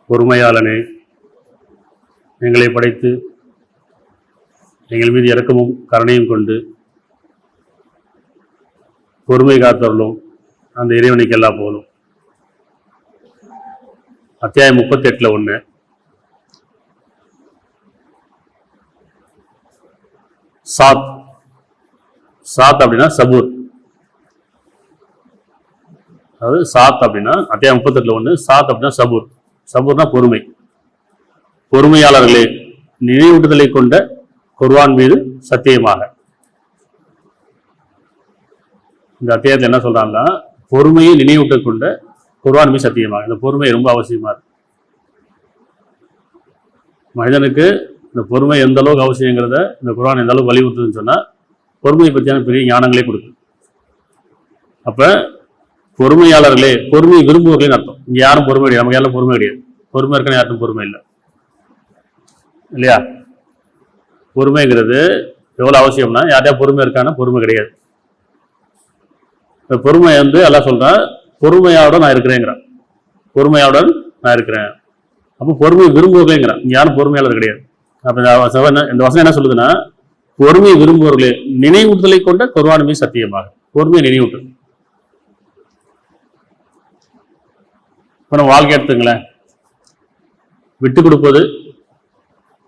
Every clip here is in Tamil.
பொறுமையாளனே, எங்களை படைத்து எங்கள் மீது இரக்கமும் கருணையும் கொண்டு பொறுமை காத்தவர்களும் அந்த இறைவனுக்கு எல்லாம் போலும். அத்தியாயம் 38 1. சாத். சாத் அப்படின்னா சபூர். அதாவது சாத் அப்படின்னா அத்தியாயம் 38 1. சாத் அப்படின்னா சபூர். சபூர்னா பொறுமை. பொறுமையாளர்களே, நினைவூட்டுதலை கொண்ட குர்ஆன் மீது சத்தியமாக. இந்த அத்தியாயத்தில் என்ன சொல்றாங்கன்னா, பொறுமையை நினைவூட்ட கொண்ட குர்ஆன் மீது சத்தியமாக. இந்த பொறுமை ரொம்ப அவசியமா இருக்கு. மனிதனுக்கு இந்த பொறுமை எந்த அளவுக்கு அவசியங்கிறத இந்த குர்ஆன் எந்த அளவுக்கு வலியுறுத்துதுன்னு சொன்னா, பொறுமையை பற்றியான பெரிய ஞானங்களே கொடுக்கு. அப்ப பொறுமையாளர்களே, பொறுமையை விரும்புவர்களேன்னு அர்த்தம். இங்க யாரும் பொறுமை கிடையாது, நமக்கு யாரும் பொறுமை கிடையாது. பொறுமை இருக்குன்னு யாருக்கும் பொறுமை இல்லை இல்லையா? பொறுமைங்கிறது எவ்வளவு அவசியம்னா, யார்ட்டையா பொறுமை இருக்கான்னா பொறுமை கிடையாது. பொறுமை எல்லாம் சொல்றான், பொறுமையாவுடன் நான் இருக்கிறேங்கிறான். பொறுமையாவுடன் நான் இருக்கிறேன். அப்போ பொறுமையை விரும்புவர்களேங்கிறான். இங்க யாரும் பொறுமையாளர் கிடையாது. அப்ப இந்த வசனம் என்ன சொல்லுதுன்னா, பொறுமையை விரும்புவர்களே, நினைவூட்டலை கொண்ட குர்ஆன் மீது சத்தியமாக. பொறுமையை நினைவூட்டு. இப்போ நம்ம வாழ்க்கை எடுத்துங்களேன், விட்டு கொடுப்பது,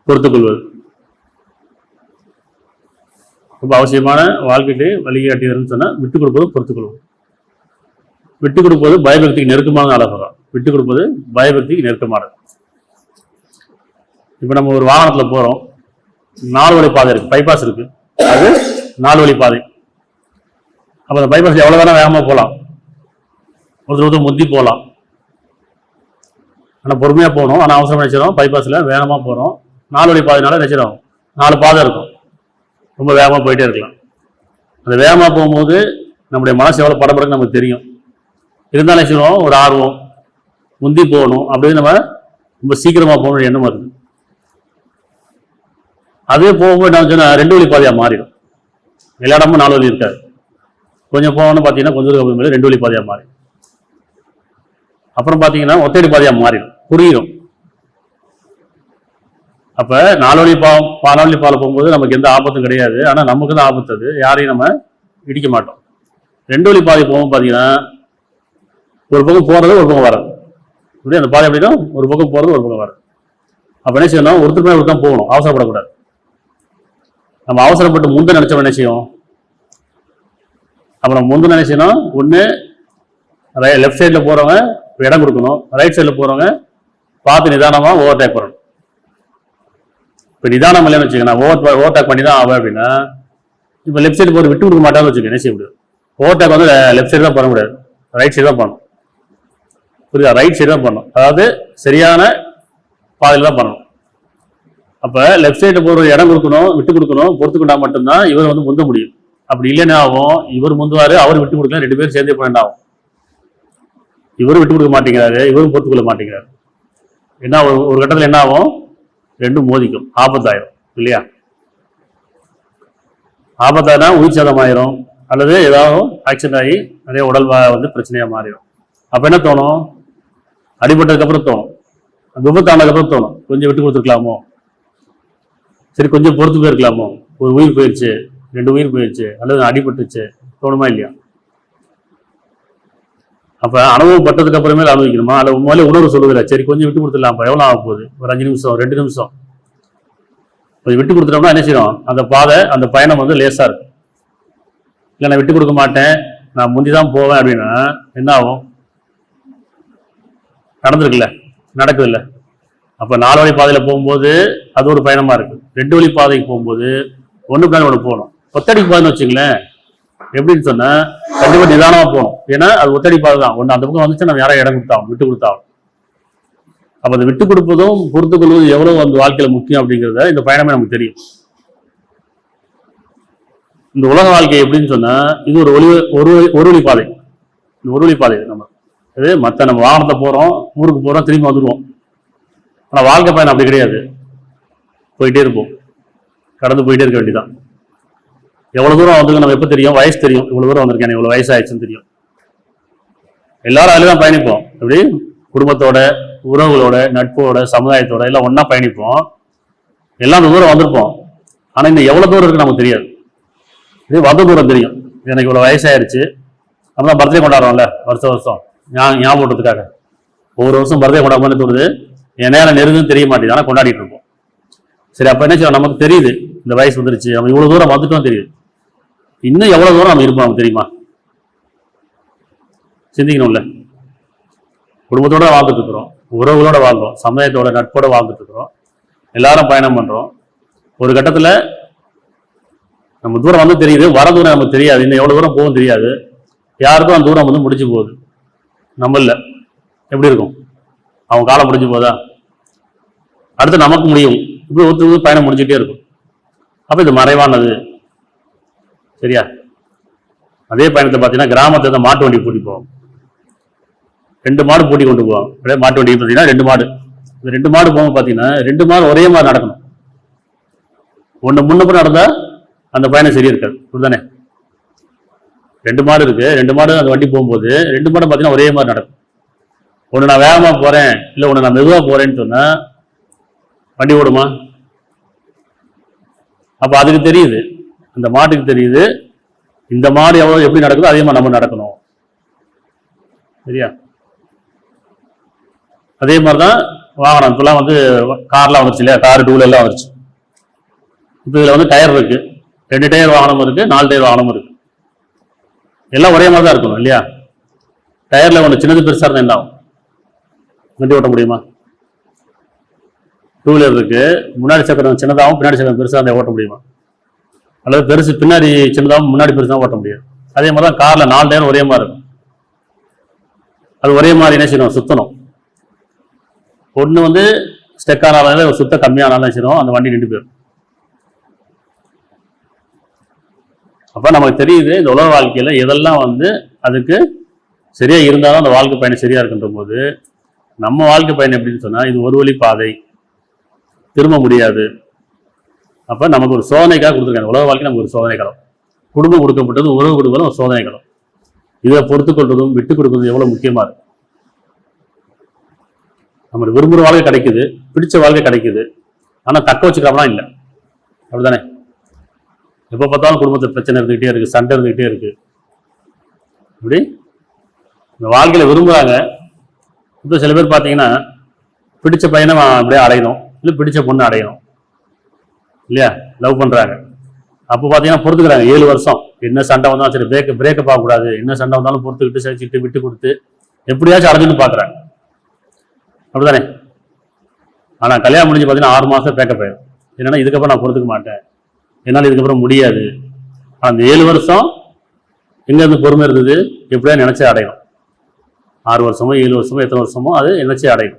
பொறுத்துக் கொள்வது ரொம்ப அவசியமான வாழ்க்கைக்கு வழிகாட்டியதுன்னு சொன்னா, விட்டு கொடுப்பது, பொறுத்துக் கொள்வது. விட்டு கொடுப்பது பயபக்திக்கு நெருக்கமான ஆலோசனை. விட்டு கொடுப்பது பயபக்திக்கு நெருக்கமானது. இப்ப நம்ம ஒரு வாகனத்துல போறோம், 4 வழி பாதை இருக்கு, பைபாஸ் இருக்கு, அது 4 வழி பாதை. அப்ப அந்த பைபாஸ் எவ்வளவு வேணா வேகமா போகலாம், ஒருத்தர் முந்தி போகலாம். ஆனால் பொறுமையாக போகணும். ஆனால் அவசரம் நினைச்சிடும், பைபாஸில் வேகமாக போகிறோம். 4 வழி பாதைனால நினைச்சிடும், 4 பாதை இருக்கும், ரொம்ப வேகமாக போயிட்டே இருக்கலாம். அந்த வேகமாக போகும்போது நம்முடைய மனசு எவ்வளோ படப்படன்னு நமக்கு தெரியும். இருந்தாலும் நினைச்சிடும், ஒரு ஆர்வம், முந்தி போகணும் அப்படின்னு நம்ம ரொம்ப சீக்கிரமாக போகணும்னு எண்ணம் வருது. அதே போகும்போது என்ன சொன்னால் 2 வழி பாதையாக மாறிடும். எல்லா இடமும் 4 வழி இருக்காது. கொஞ்சம் போகணும்னு பார்த்தீங்கன்னா கொஞ்சம் தூரம் மேலே 2 வழி பாதையாக மாறிடும். அப்புறம் பார்த்தீங்கன்னா ஒத்தடி பாதையாக மாறிடும், புரியும். அப்ப 4 வழி பாதை போகும்போது நமக்கு எந்த ஆபத்தும் கிடையாது. ஆனா நமக்கு தான் ஆபத்து. அது யாரையும் நம்ம இடிக்க மாட்டோம். 2 வழி பாதை போகும் பார்த்தீங்கன்னா, ஒரு பக்கம் போறது, ஒரு பக்கம் வர்றது. இப்படி அந்த பாதை எப்படின்னா, ஒரு பக்கம் போறது, ஒரு பக்கம் வர்றது. அப்ப என்ன செய்யணும், ஒருத்தர் மேலே ஒருத்தர் போகணும், அவசரப்படக்கூடாது. நம்ம அவசரப்பட்டு முந்த நினைச்சோம் என்ன செய்யும், அப்புறம் முந்த நினைச்சோம், ஒன்று லெஃப்ட் சைடில் போறவங்க இடம் கொடுக்கணும், ரைட் சைடில் போறவங்க பார்த்து நிதானமா ஓவர்டேக் பண்ணணும். இப்போ நிதானம் இல்லைன்னு வச்சுக்கோங்க, ஓவர்டேக் பண்ணி தான் ஆகும் அப்படின்னா, இப்போ லெஃப்ட் சைடு போகிற விட்டு கொடுக்க மாட்டான்னு வச்சுக்கோங்க, என்ன செய்ய முடியாது. ஓவர்டேக் லெஃப்ட் சைடு தான் பண்ண முடியாது, ரைட் சைடு தான் பண்ணணும். புரியுதா? ரைட் சைடு தான் பண்ணணும், அதாவது சரியான பாதையில் தான் பண்ணணும். அப்போ லெஃப்ட் சைடு போகிற இடம் கொடுக்கணும், விட்டு கொடுக்கணும், பொறுத்துக்கிட்டா மட்டும்தான் இவர் முந்த முடியும். அப்படி இல்லைன்னா ஆகும், இவர் முந்துவாரு, அவர் விட்டு கொடுக்கலாம், 2 பேரும் சேர்ந்தே பண்ண ஆகும். இவரும் விட்டு கொடுக்க மாட்டேங்கிறாரு, இவரும் பொறுத்துக்கொள்ள மாட்டேங்கிறாரு. என்ன ஒரு கட்டத்தில் என்ன ஆகும், 2 மோதிக்கும், ஆபத்தாயிரும் இல்லையா? ஆபத்தாயினா உயிர் சேதம் ஆயிரும், அல்லது ஏதாவது ஆக்சிடென்ட் ஆகி நிறைய உடல் பிரச்சனையா மாறிடும். அப்ப என்ன தோணும், அடிபட்டதுக்கு அப்புறம் தோணும், விபத்து ஆனதுக்கு அப்புறம் தோணும், கொஞ்சம் விட்டு கொடுத்துருக்கலாமோ, சரி கொஞ்சம் பொறுத்து போயிருக்கலாமோ, ஒரு உயிர் போயிடுச்சு, 2 உயிர் போயிடுச்சு, அல்லது அடிபட்டுச்சு, தோணுமா இல்லையா? அப்ப அனுபவப்பட்டதுக்கு அப்புறமே அனுபவிக்கணுமா, அல்ல முதல்ல உணர்வு சொல்லுதில்ல, சரி கொஞ்சம் விட்டு கொடுத்துடலாம், எவ்வளவு ஆக போகுது, ஒரு 5 நிமிஷம் 2 நிமிஷம் கொஞ்சம் விட்டு கொடுத்துட்டோம்னா என்ன செய்யணும், அந்த பாதை அந்த பயணம் லேசா இருக்கும். இல்லை நான் விட்டு கொடுக்க மாட்டேன், நான் முந்திதான் போவேன் அப்படின்னா என்ன ஆகும், நடந்திருக்குல்ல, நடக்குது இல்லை. அப்ப 4 வழி பாதையில போகும்போது அது ஒரு பயணமா இருக்கு. 2 வழி பாதைக்கு போகும்போது ஒண்ணு பிளான் ஒன்று போகணும். ஒத்தடிக்கு பாதைன்னு வச்சுங்களேன், எப்படின்னு சொன்னா கண்டிப்பா நிதானமா போகணும். ஏன்னா அது ஒத்தடி பாதை தான், ஒன்று அந்த பக்கம் வந்துச்சு நம்ம யாரும் இடம் கொடுத்தாகும், விட்டு கொடுத்தாகும். அப்ப அதை விட்டு கொடுப்பதும் பொறுத்துக் கொள்வதும் எவ்வளவு வாழ்க்கையில முக்கியம் அப்படிங்கிறத இந்த பயணமே நமக்கு தெரியும். இந்த உலக வாழ்க்கை எப்படின்னு சொன்னா, இது ஒரு வழி பாதை. இந்த ஒரு வழி பாதை நம்ம இது மற்ற நம்ம வாகனத்தை போறோம், ஊருக்கு போறோம், திரும்பி வந்துடுவோம். ஆனா வாழ்க்கை பயணம் அப்படி கிடையாது. போயிட்டே இருப்போம், கடந்து போயிட்டே இருக்க வேண்டியதான். எவ்வளவு தூரம் வந்து நம்ம எப்போ தெரியும், வயசு தெரியும், இவ்வளவு தூரம் வந்திருக்கேன், இவ்வளவு வயசு ஆயிடுச்சுன்னு தெரியும். எல்லாரும் அதில் தான் பயணிப்போம். எப்படி குடும்பத்தோட, உறவுகளோட, நட்போட, சமுதாயத்தோட எல்லாம் ஒன்றா பயணிப்போம். எல்லாம் அந்த தூரம் வந்திருப்போம். ஆனால் இன்னும் எவ்வளோ தூரம் இருக்கு நமக்கு தெரியாது. இது வந்த தூரம் தெரியும். எனக்கு இவ்வளோ வயசாயிருச்சு. நம்ம தான் பர்த்டே கொண்டாடுறோம்ல வருஷம் ஞாபகத்துக்காக. ஒவ்வொரு வருஷம் பர்த்டே கொண்டாடுறோம்னு தோணுது. என் நேரம் நெருங்குன்னு தெரிய மாட்டேங்குது, ஆனால் கொண்டாடிட்டு இருப்போம். சரி, அப்போ என்ன செய்வோம், நமக்கு தெரியுது இந்த வயசு வந்துருச்சு, நம்ம இவ்வளோ தூரம் வந்துட்டோம் தெரியுது. இன்னும் எவ்வளோ தூரம் நம்ம இருப்போம் நமக்கு தெரியுமா? சிந்திக்கணும்ல. குடும்பத்தோட வாழ்ந்துட்டு இருக்கிறோம், உறவுகளோட வாழ்றோம், சமுதாயத்தோட நட்போட வாழ்ந்துட்டு இருக்கிறோம், எல்லாரும் பயணம் பண்றோம். ஒரு கட்டத்துல நம்ம தூரம் வந்து தெரியுது, வர தூரம் நமக்கு தெரியாது, இன்னும் எவ்வளவு தூரம் போகும் தெரியாது. யாருக்கும் அந்த தூரம் வந்து முடிஞ்சு போகுது. நம்ம இல்ல எப்படி இருக்கும், அவங்க காலம் முடிஞ்சு போதா, அடுத்து நமக்கு முடியும். இப்படி ஒருத்தருக்கு பயணம் முடிஞ்சுட்டே இருக்கும். அப்ப இது மறைவானது. சரியா? அதே பயணத்தை பார்த்தீங்கன்னா கிராமத்துல மாட்டு வண்டி பூட்டி போவோம். 2 மாடு பூட்டி கொண்டு போவோம். அப்படியே மாட்டு வண்டி பார்த்தீங்கன்னா 2 மாடு. இந்த 2 மாடு போகும் பார்த்தீங்கன்னா 2 மாடு ஒரே மாதிரி நடக்கணும். ஒன்று முன்னப்புறம் நடந்தா அந்த பயணம் சரியா இருக்காது. அப்படிதானே? 2 மாடு இருக்கு, 2 மாடு அந்த வண்டி போகும்போது 2 மாடும் பார்த்தீங்கன்னா ஒரே மாதிரி நடக்கும். ஒன்று நான் வேகமா போறேன், இல்லை ஒன்று நான் மெதுவாக போறேன்னு சொன்னா வண்டி ஓடுமா? அப்ப அதுக்கு தெரியுது, அந்த மாட்டுக்கு தெரியுது இந்த மாடு எவ்வளவு எப்படி நடக்குதோ அதே மாதிரி நம்ம நடக்கணும். சரியா? அதே மாதிரிதான் வாகனம். இப்பெல்லாம் வந்து கார்லாம் வந்துருச்சு இல்லையா, கார் 2 வீலர்லாம் வந்துருச்சு. இப்போ இதுல வந்து டயர் இருக்கு, 2 டயர் வாகனம் இருக்கு, 4 டயர் வாகனம் இருக்கு. எல்லாம் ஒரே மாதிரி தான் இருக்கணும் இல்லையா? டயர்ல ஒன்று சின்னது பெருசா இருந்தா என்ன ஆகும்? வண்டி ஓட்ட முடியுமா? 2 வீலர் இருக்கு, முன்னாடி சக்கரம் சின்னதாகவும் பின்னாடி சக்கரம் பெருசாக இருந்தால் ஓட்ட முடியுமா? அல்லது பெருசு பின்னாடி சின்னதாகவும் முன்னாடி பெருசாக ஓட்ட முடியாது. அதே மாதிரி தான் கார்ல 4 டயர் ஒரே மாதிரி இருக்கும். அது ஒரே மாதிரி என்ன செய்யணும், சுத்தணும். ஒன்று வந்து ஸ்டெக் ஆனாலும் சுத்த கம்மியானாலும் செய்யணும், அந்த வண்டி நின்று போயிடும். அப்ப நமக்கு தெரியுது இந்த உலக வாழ்க்கையில எதெல்லாம் வந்து அதுக்கு சரியா இருந்தாலும் அந்த வாழ்க்கை பயணம் சரியா இருக்குன்ற போது, நம்ம வாழ்க்கை பயணம் எப்படின்னு சொன்னா இது ஒரு வழி பாதை, திரும்ப முடியாது. அப்ப நமக்கு ஒரு சோதனைக்காக கொடுத்துருக்காங்க. உலக வாழ்க்கை நமக்கு ஒரு சோதனை காலம். குடும்பம் கொடுக்கப்பட்டது, உறவு கொடுப்பதும் ஒரு சோதனை காலம். இதை பொறுத்து கொள்வதும் விட்டு கொடுப்பதும் எவ்வளவு முக்கியமா இருக்கு. நம்ம விரும்புகிற வாழ்க்கை கிடைக்குது, பிடிச்ச வாழ்க்கை கிடைக்குது, ஆனா தக்க வச்சுக்காமலாம் இல்லை. அப்படித்தானே? எப்போ பார்த்தாலும் குடும்பத்தில் பிரச்சனை இருந்துகிட்டே இருக்கு, சண்டை இருந்துகிட்டே இருக்கு. இப்படி இந்த வாழ்க்கையில விரும்புறாங்க. இப்போ சில பேர் பார்த்தீங்கன்னா பிடிச்ச பையனை அப்படியே அடையணும், இல்லை பிடிச்ச பொண்ணு அடையணும் இல்லையா, லவ் பண்றாங்க. அப்போ பார்த்தீங்கன்னா பொறுத்துக்கிறாங்க 7 வருஷம். என்ன சண்டை வந்தாலும் சரி, பிரேக்கப் ஆகக்கூடாது, என்ன சண்டை வந்தாலும் பொறுத்துக்கிட்டு சகிச்சுட்டு விட்டு கொடுத்து எப்படியாச்சும் அடைஞ்சுன்னு பார்க்குறாங்க. அப்படிதானே? ஆனா கல்யாணம் முடிஞ்சு பார்த்தீங்கன்னா 6 மாசம் பேக்கப் ஆயிடும். என்னன்னா இதுக்கப்புறம் நான் பொறுத்துக்க மாட்டேன், என்னால் இதுக்கப்புறம் முடியாது. அந்த 7 வருஷம் எங்க இருந்து பொறுமை இருந்தது, எப்படியா நினைச்சே அடையும். 6 வருஷமோ 7 வருஷமோ எத்தனை வருஷமோ அது நினைச்சே அடையும்.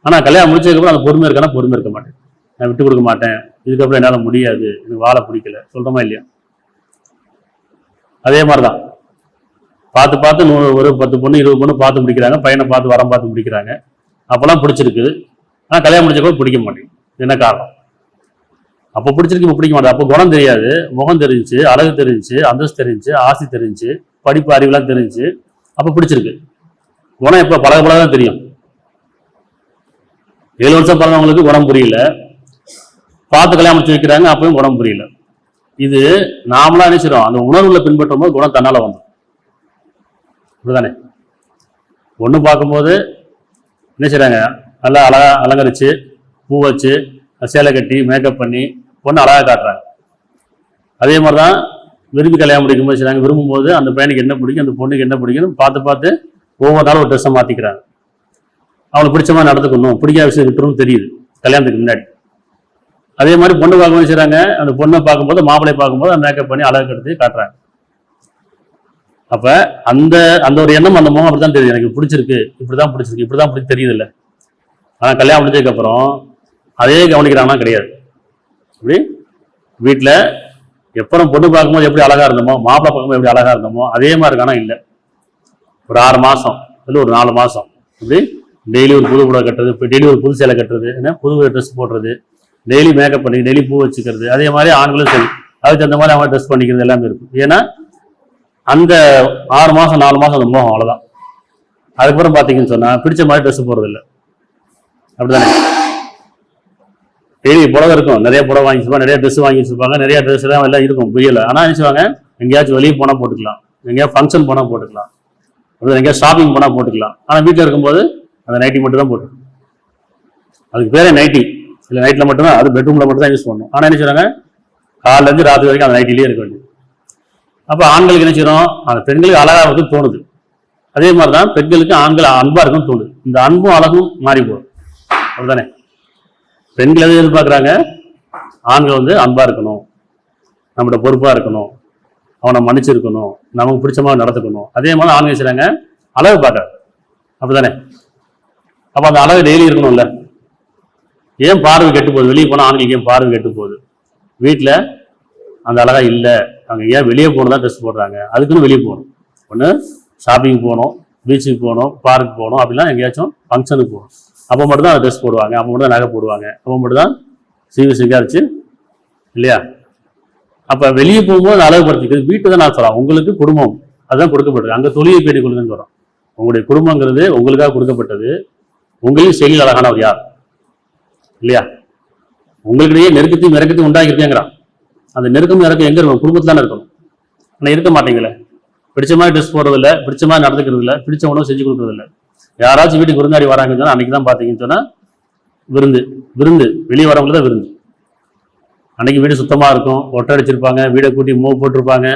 ஆனா கல்யாணம் முடிச்சதுக்கப்புறம் அந்த பொறுமை இருக்கானா, பொறுமை இருக்க மாட்டேன், நான் விட்டு கொடுக்க மாட்டேன், இதுக்கப்புறம் என்னால் முடியாது, எனக்கு வாழ பிடிக்கல, சொல்றோமா இல்லையா? அதே மாதிரிதான் பார்த்து பார்த்து ஒரு 10 பொண்ணு 20 பொண்ணு பார்த்து முடிக்கிறாங்க, பையனை பார்த்து வரம் பார்த்து முடிக்கிறாங்க. அப்பெல்லாம் பிடிச்சிருக்குது, ஆனா கல்யாணம் முடிச்சப்போ பிடிக்க மாட்டேங்குது. என்ன காரணம்? அப்போ பிடிச்சிருக்கு, இப்போ பிடிக்க மாட்டேன். அப்போ குணம் தெரியாது, முகம் தெரிஞ்சு, அழகு தெரிஞ்சு, அந்தஸ்து தெரிஞ்சு, ஆசை தெரிஞ்சு, படிப்பு அறிவுலாம் தெரிஞ்சு, அப்போ பிடிச்சிருக்கு. குணம் எப்போ பழக தான் தெரியும். 7 வருஷம் பழகிறவங்களுக்கு குணம் புரியல, பார்த்து கல்யாணம் முடிச்சு வைக்கிறாங்க, அப்பவும் குணம் புரியல. இது நாமளா நினைச்சிடும், அந்த உணர்வுல பின்பற்றும் போது குணம் தன்னால வந்துடும். அப்படிதானே? ஒண்ணு பார்க்கும்போது என்ன செய்றாங்க, நல்லா அழகா அலங்கரிச்சு பூ வச்சு சேலை கட்டி மேக்கப் பண்ணி பொண்ணு அழகா காட்டுறாங்க. அதே மாதிரிதான் விரும்பி கல்யாணம் முடிக்கும் போது செய்றாங்க. விரும்பும் போது அந்த பையனுக்கு என்ன பிடிக்கும், அந்த பொண்ணுக்கு என்ன பிடிக்கும் பார்த்து பார்த்து ஒவ்வொரு நாளும் ஒரு ட்ரெஸ்ஸை மாத்திக்கிறாங்க. அவங்களுக்கு பிடிச்ச மாதிரி நடந்துக்கணும், பிடிக்காத விஷயம் விட்டுரும் தெரியுது கல்யாணத்துக்கு முன்னாடி. அதே மாதிரி பொண்ணு பார்க்கும்போது செய்றாங்க, அந்த பொண்ணை பார்க்கும்போது மாப்பிள்ளை பார்க்கும்போது மேக்கப் பண்ணி அழகு கட்டி காட்டுறாங்க. அப்ப அந்த அந்த ஒரு எண்ணம், அந்த முகம் அப்படிதான் தெரியுது, எனக்கு பிடிச்சிருக்கு, இப்படிதான் பிடிச்சிருக்கு, இப்படிதான் பிடிச்சி தெரியுது இல்லை. ஆனா கல்யாணம் முடிஞ்சதுக்கு அப்புறம் அதே கவனிக்கிறாங்கன்னா கிடையாது. இப்படி வீட்டுல எப்பறம் பொண்ணு பார்க்கும்போது எப்படி அழகா இருந்தோமோ, மாப்பிள்ளை பார்க்கும்போது எப்படி அழகா இருந்தோமோ அதே மாதிரி இருக்கானா இல்லை. ஒரு 6 மாசம் இல்லை ஒரு 4 மாசம் இப்படி டெய்லி ஒரு புது புடவை கட்டுறது, இப்போ டெய்லி ஒரு புது சேலை கட்டுறது, என்ன புது ட்ரெஸ் போடுறது, டெய்லி மேக்கப் பண்ணி டெய்லி பூ வச்சுக்கிறது. அதே மாதிரி ஆண்களும் சரி, அதுக்கு அந்த மாதிரி அவங்க ட்ரெஸ் பண்ணிக்கிறது எல்லாமே இருக்கும். ஏன்னா அந்த 6 மாதம் 4 மாதம் அந்த மோகம் அவ்வளோதான். அதுக்கப்புறம் பார்த்தீங்கன்னு சொன்னால் பிடிச்ச மாதிரி ட்ரெஸ் போடுறதில்லை. அப்படிதானே? டெய்லி புடவை இருக்கும், நிறைய புடவை வாங்கி வச்சுருப்பாங்க, நிறைய ட்ரெஸ் வாங்கி வச்சுருப்பாங்க, நிறைய ட்ரெஸ் எல்லாம் இருக்கும் புரியல. ஆனால் நினச்சிவாங்க எங்கேயாச்சும் வெளியே போனால் போட்டுக்கலாம், எங்கேயாவது ஃபங்க்ஷன் போனால் போட்டுக்கலாம், அப்படி எங்கேயாவது ஷாப்பிங் போனால் போட்டுக்கலாம். ஆனால் வீட்டில் இருக்கும்போது அந்த நைட்டி மட்டும் தான் போட்டுருக்கும். அதுக்கு பேரே நைட்டி இல்லை, நைட்டில் மட்டும்தான், அது பெட்ரூமில் மட்டும் தான் யூஸ் பண்ணணும். ஆனால் என்ன செய்வாங்க காலையிலேருந்து ராத்திரி வரைக்கும் அந்த நைட்டிலேயே இருக்க வேண்டியது. அப்போ ஆண்களுக்கு என்ன செய்யறோம், அந்த பெண்களுக்கு அழகாக இருக்குன்னு தோணுது. அதே மாதிரி தான் பெண்களுக்கு ஆண்கள் அன்பாக இருக்குன்னு தோணுது. இந்த அன்பும் அழகும் மாறி போகும். அப்படிதானே? பெண்கள் எதை எதிர்பார்க்குறாங்க, ஆண்கள் வந்து அன்பாக இருக்கணும், நம்மளோட பொறுப்பாக இருக்கணும், அவனை மன்னிச்சிருக்கணும், நமக்கு பிடிச்ச மாதிரி நடத்துக்கணும். அதே மாதிரி ஆண்கள் செய்கிறாங்க அழகு பார்க்குறாங்க. அப்படிதானே? அப்போ அந்த அழகு டெய்லி இருக்கணும்ல. ஏன் பார்வை கெட்டு போகுது? வெளியே போனால் ஆண்களுக்கு ஏன் பார்வை கெட்டு போகுது? வீட்டில் அந்த அழகா இல்லை, அவங்க ஏன் வெளியே போகணும் தான் ட்ரெஸ் போடுறாங்க. அதுக்குன்னு வெளியே போகணும். ஒன்று ஷாப்பிங் போகணும், பீச்சுக்கு போகணும், பார்க்கு போகணும், அப்படிலாம் எங்கேயாச்சும் ஃபங்க்ஷனுக்கு போகணும். அப்போ மட்டும் தான் ட்ரெஸ் போடுவாங்க, அப்போ மட்டும் தான் நகை போடுவாங்க, அப்போ மட்டும் தான் சிங்காரிச்சு இல்லையா? அப்போ வெளியே போகும்போது அழகுபடுத்திக்கிறது வீட்டை தான் நான் சொல்கிறேன். உங்களுக்கு குடும்பம் அதுதான் கொடுக்கப்பட்டது. அங்கே தொழிலை பேடி கொடுங்கன்னு சொல்கிறோம். உங்களுடைய குடும்பங்கிறது உங்களுக்காக கொடுக்கப்பட்டது. உங்களையும் செயலில் அழகானவர் யார் இல்லையா? உங்களுக்கிடையே நெருக்கத்தையும் இறக்கத்தையும் உண்டாக்கியிருக்கேங்கிறான். அந்த நெருக்கம் இறக்கம் எங்கே இருக்கும்? குடும்பத்தில் தானே இருக்கணும். ஆனால் இருக்க மாட்டீங்களே. பிடிச்ச மாதிரி ட்ரெஸ் போடுறதில்ல, பிடிச்ச மாதிரி நடந்துக்கிறது இல்லை, பிடிச்ச உணவு செஞ்சு கொடுக்குறதில்ல. யாராச்சும் வீட்டுக்கு விருந்தாடி வராங்கன்னு சொன்னால் அன்றைக்கி தான் பார்த்தீங்கன்னு சொன்னால் விருந்து வெளியே வரவங்களுக்கு தான் விருந்து. அன்றைக்கி வீடு சுத்தமாக இருக்கும், ஒட்டை அடிச்சிருப்பாங்க, வீடை கூட்டி மூவ் போட்டிருப்பாங்க.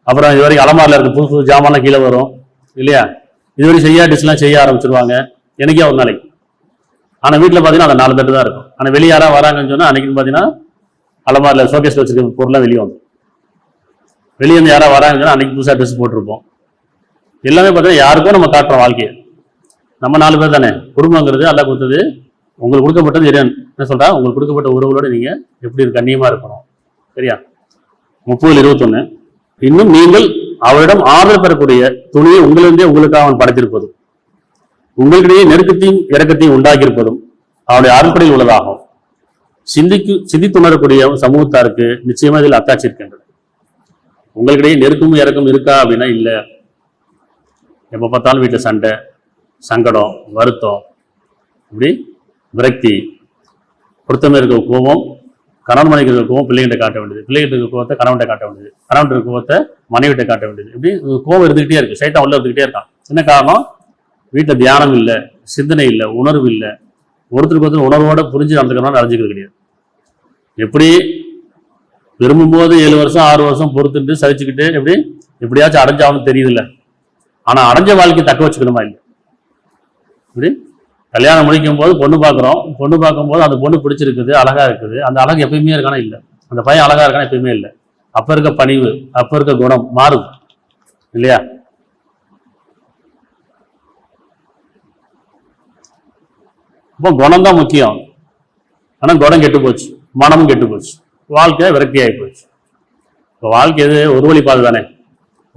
அப்புறம் இது வரைக்கும் அலமாரில் இருக்க புது புது ஜாமான்லாம் கீழே வரும் இல்லையா? இதுவரை செய்யா டிஷ்லாம் செய்ய ஆரம்பிச்சிருவாங்க எனக்கே ஒரு நாளைக்கு. ஆனால் வீட்டில் பார்த்தீங்கன்னா அந்த 4 தட்டு தான் இருக்கும். ஆனால் வெளியே யாராவது வராங்கன்னு சொன்னால் அன்றைக்கின்னு பார்த்தீங்கன்னா அலமாரில் ஷோகேஸில் வச்சுருக்க பொருள்லாம் வெளியே வந்து வெளியே வந்து யாராவது வராங்கன்னு சொன்னால் அன்றைக்கி புதுசாக ட்ரெஸ் போட்டிருப்போம். எல்லாமே பார்த்தீங்கன்னா யாருக்கும் நம்ம காட்டுறோம் வாழ்க்கையை. நம்ம 4 பேர் தானே. குடும்பங்கிறது அல்லா கொடுத்தது, உங்களுக்கு கொடுக்கப்பட்டது இறைவன் என்ன சொல்கிறா, உங்களுக்கு கொடுக்கப்பட்ட உறவுகளோடு நீங்கள் எப்படி கண்ணியமாக இருக்கணும். சரியா? 30:21 இன்னும் நீங்கள் அவரிடம் ஆறுதல் பெறக்கூடிய துணியை உங்களிருந்தே உங்களுக்காக அவன் படைத்திருப்பதும் உங்களிடையே நெருக்கத்தையும் இறக்கத்தையும் உண்டாக்கியிருப்பதும் அவருடைய அறுப்படையில் உள்ளதாகும். சிந்தித்துணரக்கூடிய சமூகத்தாருக்கு நிச்சயமா இதில் அத்தாட்சி இருக்கின்றது. உங்களுக்கிடையே நெருக்கமும் இறக்கம் இருக்கா அப்படின்னா இல்லை. எப்போ பார்த்தாலும் வீட்டில் சண்டை, சங்கடம், வருத்தம், இப்படி விரக்தி, பொருத்தமே இருக்க கோபம், கணவன் மனைவி இருக்கிற கோபம் பிள்ளைகிட்ட காட்ட வேண்டியது, பிள்ளைகிட்ட இருக்க கோபத்தை கணவன்கிட்ட காட்ட வேண்டியது, கணவன் இருக்க கோபத்தை மனைவிட்ட காட்ட வேண்டியது. இப்படி கோபம் இருந்துகிட்டே இருக்கு. சைத்தான் உள்ள இருந்துகிட்டே இருக்கான். என்ன காரணம்? வீட்டில் தியானம் இல்லை, சிந்தனை இல்லை, உணர்வு இல்லை. ஒருத்தருக்கு ஒருத்தர் உணர்வோட புரிஞ்சு நடந்துக்கணும்னு அடைஞ்சிக்கிறது கிடையாது. எப்படி விரும்பும்போது 7 வருஷம் 6 வருஷம் பொறுத்துட்டு சகிச்சுக்கிட்டு எப்படியாச்சும் அடைஞ்சாலும் தெரியுதுல்ல. ஆனால் அடைஞ்ச வாழ்க்கையை தக்க வச்சுக்கணுமா இல்லை? இப்படி கல்யாணம் முடிக்கும் போது பொண்ணு பார்க்குறோம். பொண்ணு பார்க்கும்போது அந்த பொண்ணு பிடிச்சிருக்குது, அழகா இருக்குது. அந்த அழகு எப்பயுமே இருக்கானா இல்லை. அந்த பையன் அழகா இருக்கானா எப்பயுமே இல்லை. அப்போ இருக்க பணிவு, அப்போ இருக்க குணம் மாறுது இல்லையா? அப்போ குணம் தான் முக்கியம். ஆனால் குணம் கெட்டு போச்சு, மனமும் கெட்டு போச்சு, வாழ்க்கை விரக்தி ஆகி போச்சு. இப்போ வாழ்க்கை எது? ஒரு வழி பாதை தானே.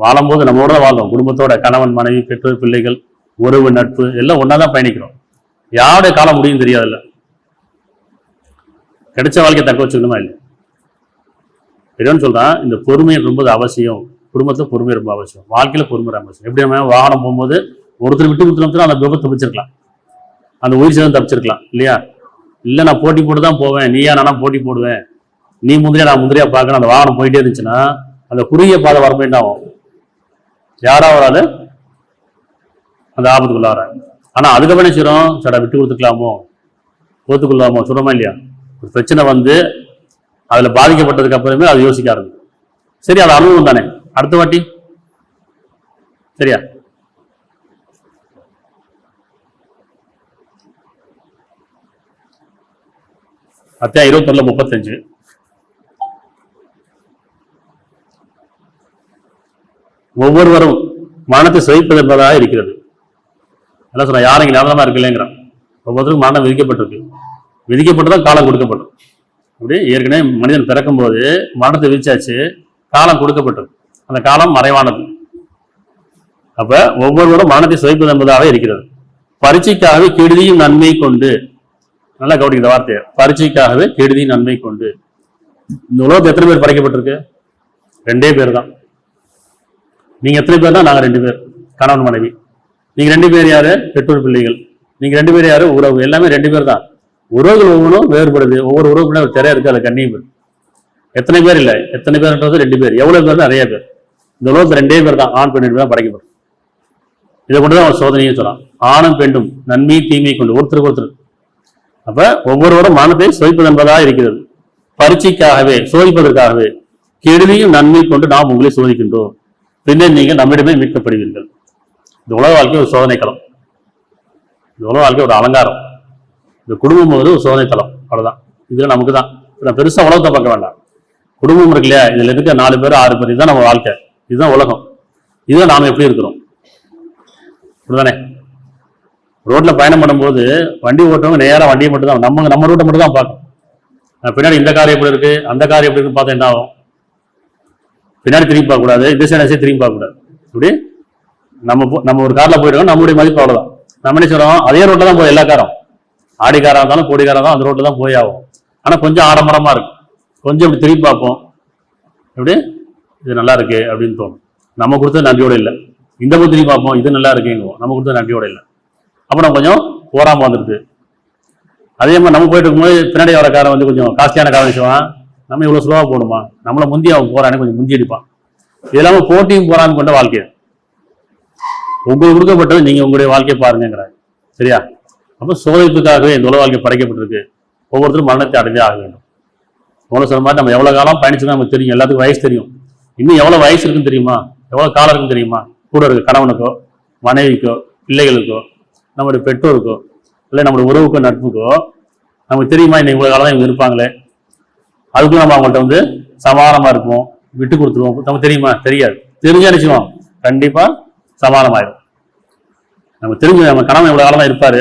வாழும்போது நம்மளோட தான் வாழ்றோம். குடும்பத்தோட கணவன் மனைவி பெற்றோர் பிள்ளைகள் உறவு நட்பு எல்லாம் ஒன்றா தான் பயணிக்கிறோம். யாருடைய காலம் முடியும் தெரியாதுல்ல. கிடைச்ச வாழ்க்கையை தக்க வச்சுக்கணுமா இல்லை? பெரியவன் சொல்றான், இந்த பொறுமை ரொம்ப அவசியம். குடும்பத்தில் பொறுமை ரொம்ப அவசியம், வாழ்க்கையில் பொறுமை ரொம்ப அவசியம். எப்படி நம்ம வாகனம் போகும்போது ஒருத்தர் விட்டு கொடுத்துட்டோம்னா அந்த விபத்து தப்பிச்சிருக்கலாம், அந்த உயிர் சேதம் தப்பிச்சிருக்கலாம் இல்லையா? இல்லை நான் போட்டி போட்டு தான் போவேன், நீயா நானா போட்டி போடுவேன், நீ முந்திரியா நான் முந்திரியா பார்க்கணும், அந்த வாகனம் போயிட்டே இருந்துச்சுன்னா அந்த குறுகிய பாதை வரப்போ என்ன ஆகும்? யாரா வராது அந்த ஆபத்துக்குள்ள வராங்க. ஆனால் அதுக்கப்புறம் என்ன செய்யறோம்? சடா விட்டு கொடுத்துக்கலாமோ, ஒத்துக்கொள்ளாமோ சொல்றோமா இல்லையா? ஒரு பிரச்சனை வந்து அதில் பாதிக்கப்பட்டதுக்கு அப்புறமே அதை யோசிக்க ஆரம்பிக்கும். சரி, அது அனுபவம் தானே. அடுத்த வாட்டி சரியா? அத்தியாயம் 21:35 ஒவ்வொருவரும் மரணத்தை சுவைப்பது என்பதாக இருக்கிறது. என்ன சொல்ற? யாரும் இங்கே ஞாபகமா இருக்குல்லங்கிறான். ஒவ்வொருத்தருக்கும் மரணம் விதிக்கப்பட்டிருக்கு. விதிக்கப்பட்டுதான் காலம் கொடுக்கப்படும். அப்படி ஏற்கனவே மனிதன் பிறக்கும் போது மரணத்தை விதிச்சாச்சு, காலம் கொடுக்கப்பட்டது. அந்த காலம் மறைவானது. அப்ப ஒவ்வொருவரும் மரணத்தை சுவைப்பது என்பதாக இருக்கிறது. பரீட்சைக்காகவே கெடுதியும் நன்மையை கொண்டு நல்லா கவனிக்கிற வார்த்தையை, பரீட்சைக்காகவே கெடுதி நன்மை கொண்டு. இந்த உலகத்தை எத்தனை பேர் படைக்கப்பட்டிருக்கு? 2 பேர் தான். நீங்க எத்தனை பேர் தான்? நாங்க 2 பேர், கணவன் மனைவி. நீங்க 2 பேர் யாரு? பெற்றோர் பிள்ளைகள். நீங்க 2 பேர் யாரு? உறவு. எல்லாமே 2 பேர் தான். உறவுகள் ஒவ்வொன்றும் வேறுபடுது. ஒவ்வொரு உறவுக்குள்ள ஒரு திரை இருக்கு, அது கண்ணியம். எத்தனை பேர் இல்லை, எத்தனை பேர்ன்றது 2 பேர். எவ்வளவு பேர்? நிறைய பேர். இந்த உலகத்துல 2 பேர் தான், ஆண் பெண் தான் படைக்கப்படும். இதை கொண்டுதான் ஒரு சோதனையை சொல்லலாம். ஆணும் பெண்ணும் நன்மை தீமை கொண்டு ஒருத்தருக்கு ஒருத்தர். அப்ப ஒவ்வொருவரும் மனத்தை சோதிப்பது என்பதாக இருக்கிறது. பரீட்சைக்காகவே, சோதிப்பதற்காகவே கெடுதியும் நன்மை கொண்டு நாம் உங்களை சோதிக்கின்றோம், பின்னர் நீங்கள் நம்மிடமே மீட்கப்படுவீர்கள். இந்த உலக வாழ்க்கை ஒரு சோதனை களம். இந்த உலக வாழ்க்கை ஒரு அலங்காரம். இந்த குடும்பம் ஒரு சோதனை தளம். அவ்வளவுதான். இதுல நமக்கு தான் பெருசா உலகத்தை பார்க்க வேண்டாம். குடும்பம் இருக்கு இல்லையா, இதுல இருக்க 4 பேர் 6 பேர், இதுதான் நம்ம வாழ்க்கை, இதுதான் உலகம். இதுதான் நாம எப்படி இருக்கிறோம். அப்படிதானே? ரோட்ல பயணம் பண்ணும்போது வண்டி ஓட்டுறவங்க நேரம் வண்டியை மட்டும் தான், நம்ம ரூட்டை மட்டும் தான் பார்க்கணும். பின்னாடி இந்த கார் எப்படி இருக்கு, அந்த கார் எப்படி இருக்குன்னு பார்த்தா என்ன ஆகும்? பின்னாடி திரும்பி பார்க்க கூடாது, இந்த சைடு திரும்பி பார்க்க கூடாது. இப்படி நம்ம ஒரு கார்ல போயிடுவோம், நம்மளுடைய மதிப்பு அவ்வளவுதான். நம்ம என்ன சொல்றோம், அதே ரோட்ல தான் போய் எல்லா காரம், ஆடி காரா இருந்தாலும் கோடி காரா இருந்தாலும் அந்த ரோட்ல தான் போய் ஆகும். ஆனா கொஞ்சம் ஆடம்பரமா இருக்கு, கொஞ்சம் இப்படி திரும்பி பார்ப்போம், எப்படி இது நல்லா இருக்கு அப்படின்னு தோணும். நம்ம கொடுத்தது நன்றியோட இல்லை. இந்த போது திரும்பி பார்ப்போம், இது நல்லா இருக்குங்குவோம், நம்ம கொடுத்தது நன்றியோட இல்லை. அப்ப நம்ம கொஞ்சம் போராம வந்துடுது. அதே மாதிரி நம்ம போயிட்டு இருக்கும்போது பின்னாடி வர காரை வந்து கொஞ்சம் காஸ்ட்லியான காரை வச்சுவான், நம்ம இவ்வளவு ஸ்லோவா போகணுமா, நம்மளை முந்தி அவன் போறானே கொஞ்சம் முந்தி அடிப்பான். இது இல்லாம போட்டியும் போறான்னு கொண்ட வாழ்க்கை. உங்களுக்கு கொடுக்கப்பட்டது, நீங்க உங்களுடைய வாழ்க்கையை பாருங்கிறாங்க. சரியா? அப்ப சோதிப்புக்காகவே இந்த உலக வாழ்க்கை படைக்கப்பட்டிருக்கு. ஒவ்வொருத்தரும் மரணத்தை அடைந்தே ஆக வேண்டும். உங்களை சொன்ன மாதிரி நம்ம எவ்வளவு காலம் பயணிச்சுதான் நமக்கு தெரியும். எல்லாத்துக்கும் வயசு தெரியும். இன்னும் எவ்வளவு வயசு இருக்குன்னு தெரியுமா, எவ்வளவு காலம் இருக்குன்னு தெரியுமா? கூட இருக்கு கணவனுக்கோ, மனைவிக்கோ, பிள்ளைகளுக்கோ, நம்முடைய பெற்றோருக்கோ, இல்லை நம்முடைய உறவுக்கோ, நட்புக்கோ நமக்கு தெரியுமா இன்னும் இவ்வளவு காலம் தான் இவங்க இருப்பாங்களே, அதுக்கும் நம்ம அவங்கள்ட்ட வந்து சமாதானமா இருப்போம், விட்டு கொடுத்துருவோம். நமக்கு தெரியுமா? தெரியாது. தெரிஞ்சா நிச்சயம் கண்டிப்பா சமாதானமாயிடும். நம்ம தெரிஞ்சு நம்ம கணவன் இவ்வளவு காலமா இருப்பாரு.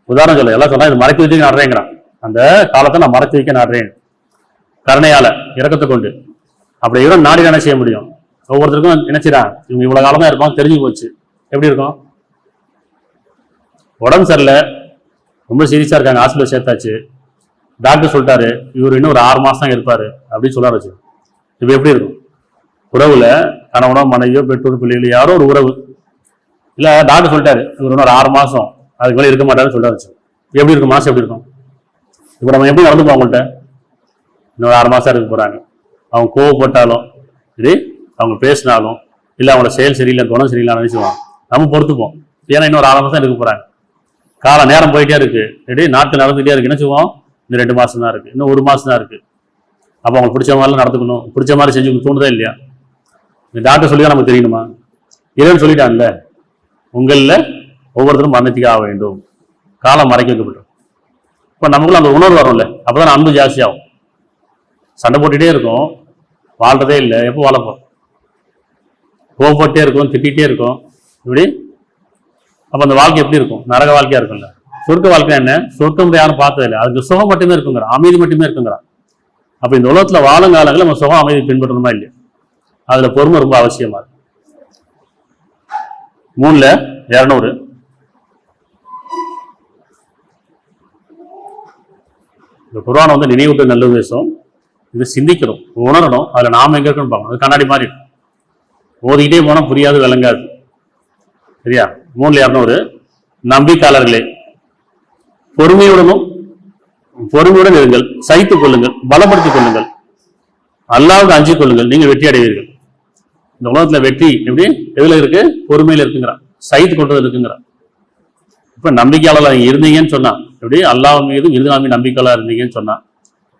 உதாரணம் சொல்ல எல்லாம் சொன்னா, இது மறைக்க வைக்க நடுறேங்கிறான். அந்த காலத்தை நான் மறைச்சு வைக்க நடுறேன் கருணையால, இறக்கத்தை கொண்டு. அப்படி இவரும் நாடி என்ன செய்ய முடியும்? ஒவ்வொருத்தருக்கும் நினைச்சிடான் இவங்க இவ்வளவு காலமா இருப்பாங்க, தெரிஞ்சு போச்சு. எப்படி இருக்கும்? உடம்பு சரியில்லை, ரொம்ப சீரியஸா இருக்காங்க, ஹாஸ்பிட்டல் சேர்த்தாச்சு, டாக்டர் சொல்லிட்டாரு இவர் இன்னும் ஒரு 6 மாசம் தான் இருப்பாரு அப்படின்னு சொல்ல வச்சு. இப்ப எப்படி இருக்கும்? உறவுல கணவனோ மனைவியோ பெற்றோர் பிள்ளைகளோ யாரோ ஒரு உறவு, இல்ல டாக்டர் சொல்லிட்டாரு இவர் இன்னொரு 6 மாசம் அதுக்கு மேலே இருக்க மாட்டாருன்னு சொல்ல வச்சு. எப்படி இருக்கும்? மாசம் எப்படி இருக்கும்? இப்ப நம்ம எப்படி நடந்துப்போம்? அவங்கள்ட்ட இன்னொரு 6 மாசம் இருக்க போறாங்க. அவங்க கோவப்பட்டாலும் சரி, அவங்க பேசினாலும் இல்லை, அவங்களோட செயல் சரியில்லை, குணம் சரியில்லை நினைச்சுவோம், நம்ம பொறுத்துப்போம். ஏன்னா இன்னொரு 6 மாசம் இருக்க போறாங்க. கால நேரம் போயிட்டே இருக்கு, எப்படி நாட்கள் நடந்துகிட்டே இருக்கு. நினைச்சுவோம் இந்த 2 மாசம் தான் இருக்கு, இன்னும் 1 மாசம் தான் இருக்கு. அப்போ அவங்களுக்கு பிடிச்ச மாதிரிலாம் நடந்துக்கணும், பிடிச்ச மாதிரி செஞ்சு தோணுதா இல்லையா? இந்த டாக்டர் சொல்லி தான் நமக்கு தெரியணுமா? இல்லைன்னு சொல்லிட்டாங்கல்ல, உங்களில் ஒவ்வொருத்தரும் மரணத்துக்கு ஆக வேண்டும், காலம் மறைக்க வைக்கப்பட்டோம். இப்போ நமக்குள்ள அந்த உணர்வு வரும்ல, அப்போதான் அன்பு ஜாஸ்தியாகும். சண்டை போட்டுட்டே இருக்கும், வாழ்றதே இல்லை, எப்போ வாழப்போம்? கோவப்பட்டே இருக்கும், திட்டிகிட்டே இருக்கும், இப்படி. அப்போ அந்த வாழ்க்கை எப்படி இருக்கும்? நரக வாழ்க்கையா இருக்கும்ல. சொர்க்க வாழ்க்கை என்ன? சொர்க்கம் யாரும் பார்த்தது இல்லை, அதுக்கு சுகம் மட்டுமே இருக்குங்கிறான், அமைதி மட்டுமே இருக்குங்கிறான். அப்போ இந்த உலகத்தில் வாழும் காலங்களில் நம்ம சுகம் அமைதி பின்பற்றணுமா இல்லையா? அதுல பொறுமை ரொம்ப அவசியமா இருக்கு. 3/200 இந்த குர்ஆன் வந்து நினைவூட்ட நல்ல உபதேசம். இது சிந்திக்கணும், உணரணும், அதுல நாம எங்க இருக்குன்னு பார்க்கணும். அது கண்ணாடி மாதிரி ஓதிக்கிட்டே போனா புரியாது, விளங்காது. சரியா? 3/200 நம்பிக்கையாளர்களே, பொறுமையுடன் இருங்கள், சகித்துக் கொள்ளுங்கள், பலப்படுத்திக் கொள்ளுங்கள், அல்லாஹ்வுக்கு அஞ்சிக் கொள்ளுங்கள், நீங்கள் வெற்றி அடைவீர்கள். இந்த உலகத்துல வெற்றி எப்படி எதுல இருக்கு? பொறுமையில இருக்குங்கிறான், சகித்து கொண்டது இருக்குங்கிறான். இப்ப நம்பிக்கையாளர் நீங்க இருந்தீங்கன்னு சொன்னா, எப்படி அல்லாஹ் மீது இறுதிநாள் மீது நம்பிக்கையாளர் இருந்தீங்கன்னு சொன்னா,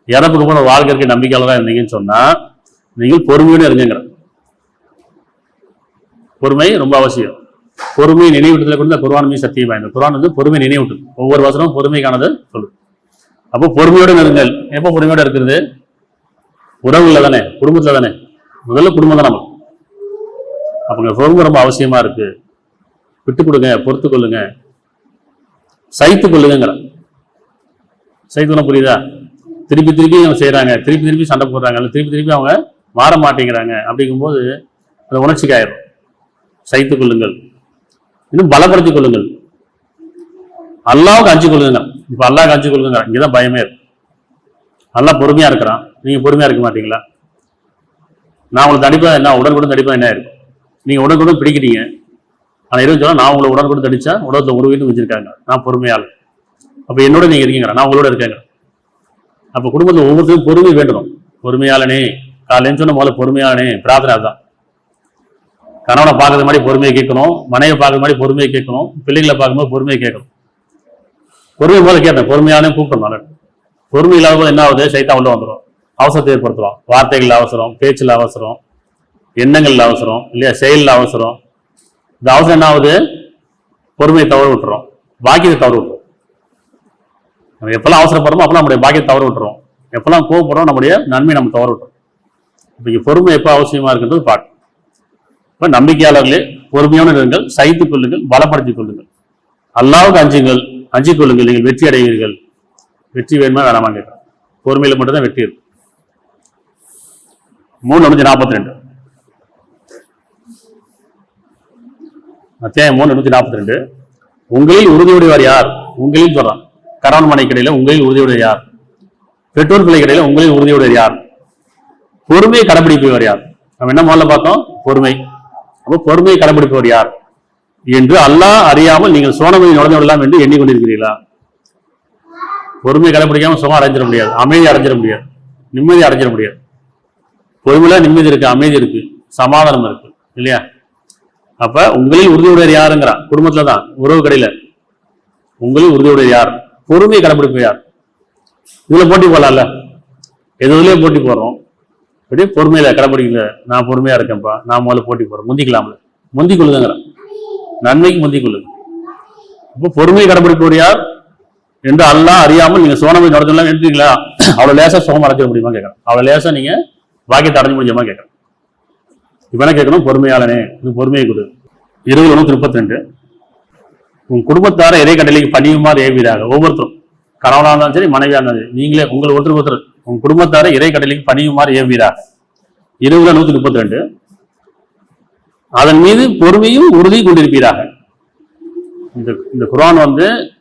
இறப்புக்கு போன வாழ்க்கைக்கு நம்பிக்கையாளராக இருந்தீங்கன்னு சொன்னா, நீங்கள் பொறுமையோட இருங்கிற. பொறுமை ரொம்ப அவசியம். பொறுமை நினைவூட்டத்துல கூட குர்ஆன் மீது சத்தியம் வாய்ந்தது. குர்ஆன் வந்து பொறுமை நினைவூட்டு, ஒவ்வொரு வசனமும் பொறுமைக்கானது சொல்லுது. அப்போ பொறுமையோட இருங்கள். எப்போ பொறுமையோட இருக்கிறது? உறவுல தானே, குடும்பத்துல தானே. முதல்ல குடும்பம் தான் நமக்கு. அப்ப பொறுமை ரொம்ப அவசியமா இருக்கு. விட்டு கொடுங்க, பொறுத்து கொள்ளுங்க, சகித்துக் கொள்ளுங்கிற. சகித்துலாம் புரியுதா? திருப்பி அவங்க செய்யறாங்க, திருப்பி சண்டை போடுறாங்க, திருப்பி அவங்க மாற மாட்டேங்கிறாங்க. அப்படிங்கும்போது அந்த உணர்ச்சிக்கு ஆயிரும். சகித்துக் கொள்ளுங்கள், இன்னும் பலப்படுத்திக் கொள்ளுங்கள், அல்லாஹ்வுக்கு அஞ்சிக் கொள்ளுங்க. இப்போ அல்லாஹ் அஞ்சு கொள்ளுங்க, இங்கதான் பயமே இருக்கு. அல்லாஹ் பொறுமையா இருக்கிறான், நீங்க பொறுமையா இருக்க மாட்டீங்களா? நான் உங்களுக்கு தடிப்பா என்ன, உடனுக்குடன் தடிப்பா என்ன இருக்கும்? நீங்க உடனுக்குடன் பிடிக்கிறீங்க, ஆனா எதுவும் சொல்ல நான் உங்களை உடனுக்குடன் தடிச்சா உடத்துல ஒரு வீட்டு வச்சிருக்காங்க, நான் பொறுமையாள். அப்ப என்னோட நீங்க இருக்கீங்க, நான் உங்களோட இருக்கேங்க. அப்ப குடும்பத்தில் ஒவ்வொருத்தரும் பொறுமை வேண்டும். பொறுமையாளனே, காலைன்னு சொன்ன முதல்ல பொறுமையாளனே பிரார்த்தனை தான். கணவனை பார்க்கறது மாதிரி பொறுமையை கேட்கணும், மனைவி பார்க்கறது மாதிரி பொறுமையை கேட்கணும், பிள்ளைங்களை பார்க்கும்போது பொறுமையை கேட்கணும். பொறுமை போல கேட்டேன், பொறுமையான கூப்பிடணும். பொறுமை இல்லாத போது என்ன ஆகுது, சைத்தான் உள்ள வந்துடும், அவசரத்தை ஏற்படுத்துறோம். வார்த்தைகள் அவசரம், பேச்சில் அவசரம், எண்ணங்கள் அவசரம் இல்லையா, செயலில் அவசரம். இந்த அவசரம் என்ன ஆகுது, பொறுமையை தவறு விட்டுறோம், பாக்கியத்தை தவறு விட்டுறோம். நம்ம எப்பெல்லாம் அவசரப்படுறோமோ அப்பெல்லாம் நம்முடைய பாக்கியத்தை தவறு விட்டுறோம், எப்பெல்லாம் கோவப்படுறோம் நம்முடைய நன்மை நம்ம தவறு விட்டுறோம். இப்போ பொறுமை எப்போ அவசியமா இருக்குன்றது பாட்டு. இப்போ நம்பிக்கையாளர்களே பொறுமையான இருங்கள், சகித்துக் கொள்ளுங்கள், பலப்படுத்திக் கொள்ளுங்கள், அல்லாஹ்வுக்கு அஞ்சுங்கள், அஞ்சிக் கொள்ளுங்கள், நீங்கள் வெற்றி அடைவீர்கள். வெற்றி வேணுமா வேணாமா கேட்கலாம், பொறுமையில மட்டும்தான் வெற்றி இருக்கு. 3:42 அத்தியாயம் 3:42. உங்களில் உறுதியுடையவர் யார்? உங்களில் சொல்றான், கணவன் மனைவி கிடையில உங்களில் உறுதியுடையவர் யார்? பெற்றோர் பிள்ளை கிடையில உங்களில் உறுதியுடையவர் யார்? பொறுமையை கடைபிடிப்பவர் யார்? நம்ம என்ன முதல்ல பார்த்தோம், பொறுமை. அப்போ பொறுமையை கடைபிடிப்பவர் யார் என்று அல்லாஹ் அறியாமல் நீங்கள் சோனமையை நுழைந்து விடலாம் என்று எண்ணிக்கொண்டிருக்கிறீர்களா? பொறுமையை கடைபிடிக்காம சும்மா அடைஞ்சிட முடியாது, அமைதி அடைஞ்சிட முடியாது, நிம்மதி அடைஞ்சிட முடியாது. பொறுமையில நிம்மதி இருக்கு, அமைதி இருக்கு, சமாதானம் இருக்கு இல்லையா? அப்ப உங்களில் உறுதியுடையவர் யாருங்கிறான், குடும்பத்துல தான், உறவு கடையில உங்களில் உறுதியுடையவர் யார்? பொறுமையை கடைபிடிப்பவர் யார்? இதுல போட்டி போடலாம்ல, எதுலயே போட்டி போடுறோம், அப்படியே பொறுமையில கடைபிடிக்கல, நான் பொறுமையா இருக்கேன்ப்பா, நான் முதல்ல போட்டி போடுறேன், முந்திக்கலாம்ல, முந்தி கொள்ளுங்கிறான், நன்மைக்கு முந்தி கொள்ளுங்க. இப்போ பொறுமையை கடைபிடிப்பவர் யார் என்று அல்லாஹ் அறியாமல் நீங்க சோனமை நடத்தலாம் எடுத்தீங்களா? அவ்வளவு லேசா சுகம் அடைஞ்சிட முடியுமா கேட்கறேன், அவ்வளவு லேசா நீங்க வாக்கியத்தை அடைஞ்ச முடியுமா கேட்கறேன். இப்ப என்ன கேட்கணும், பொறுமையாளனே இது பொறுமையை கொடு. 20:32. உங்க குடும்பத்தார இறை கட்டளைக்கு பணியுமாறு ஏவிறாங்க. ஒவ்வொருத்தரும் கணவனா இருந்தாலும் சரி, மனைவியா இருந்தாலும் சரி, நீங்களே உங்களை ஒருத்தர் உங்க குடும்பத்தார இறை கட்டளைக்கு பணியுமாறு ஏவிறாங்க. 20:132. அதன் மீது பொறுமையும் உறுதி கொண்டிருப்பீராக. இந்த குர்ஆன்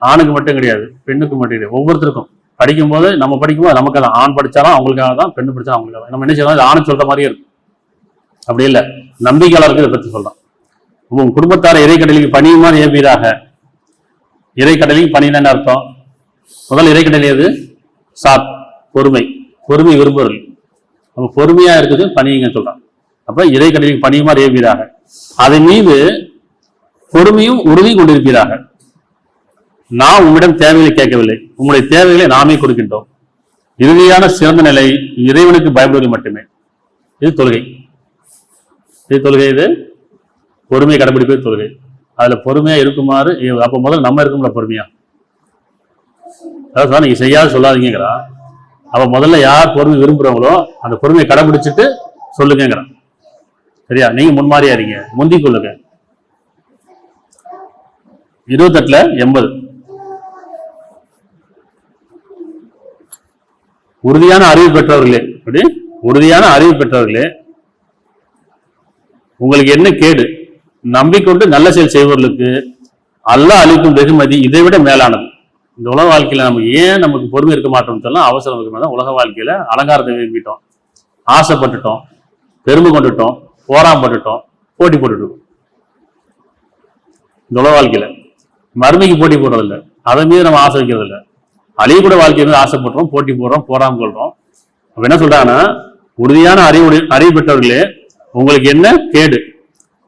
ஆணுக்கு மட்டும் கிடையாது, பெண்ணுக்கு மட்டும் கிடையாது, ஒவ்வொருத்தருக்கும். படிக்கும்போது நம்ம படிக்கும்போது நமக்கு தான், ஆண் படிச்சாலும் அவங்களுக்காக தான், பெண்ணு படிச்சாலும் அவங்களுக்காக தான். நம்ம என்ன செய்யலாம், ஆணுக்கு சொல்ற மாதிரியே இருக்கும், அப்படி இல்லை, நம்பிக்கையாளருக்கு இதை பற்றி சொல்றோம். உங்க குடும்பத்தார இறைக்கடலுக்கு பணியுமாறு ஏற்பீராக. இறைக்கடலுக்கு பணின்னு அர்த்தம், முதல் இறைக்கடல் எது, சாத், பொறுமை. பொறுமை விரும்புவர்கள், நம்ம பொறுமையா இருக்குது பணியுங்க சொல்றான். அப்ப இறைக்கடலுக்கு பணியுமாறு ஏற்பீராக, அதன் மீது பொறுமையும் உறுதி கொண்டிருப்பீராக. நான் உம்மிடம் தேவைகளை கேட்கவில்லை, உங்களுடைய தேவைகளை நாமே கொடுக்கின்றோம். இறுதியான சிறந்த நிலை இறைவனுக்கு பயப்படுவது மட்டுமே. இது தொழுகை, இது தொழுகை, இது பொறுமையை கடைபிடிப்பது தொழுகை. அதுல பொறுமையா இருக்குமாறு, அப்ப முதல்ல நம்ம இருக்கும்ல பொறுமையா, அதாவது நீங்க செய்யாத சொல்லாதீங்கிறா. அப்ப முதல்ல யார் பொறுமை விரும்புறவங்களோ அந்த பொறுமையை கடைபிடிச்சிட்டு சொல்லுங்கிறான். சரியா? நீங்க முன்மாறியா இருங்க, முந்தி கொள்ளுங்க. 28:80. உறுதியான அறிவு பெற்றவர்களே, அப்படி உறுதியான அறிவு பெற்றவர்களே, உங்களுக்கு என்ன கேடு, நம்பிக்கொண்டு நல்ல செயல் செய்வர்களுக்கு அல்லாஹ் அளிக்கும் வெகுமதி இதை விட மேலானது. இந்த உலக வாழ்க்கையில நமக்கு பொறுமை இருக்க மாட்டோம்னு சொன்னா, அவசரம் இருக்க தான். உலக வாழ்க்கையில அலங்காரத்தை விரும்பிட்டோம், ஆசைப்பட்டுட்டோம், பெருமை கொண்டுட்டோம், போராம்பட்டுட்டோம், போட்டி போட்டுட்டோம். இந்த உலக வாழ்க்கையில மறுமைக்கு போட்டி போடுறதில்லை, அதை மீது நம்ம ஆசை வைக்கிறது இல்லை. அழியக்கூட வாழ்க்கை மீது ஆசைப்படுறோம், போட்டி போடுறோம், போராம கொள்றோம். அப்ப என்ன சொல்றாங்கன்னா, உறுதியான அறிவு பெற்றவர்களே, உங்களுக்கு என்ன கேடு,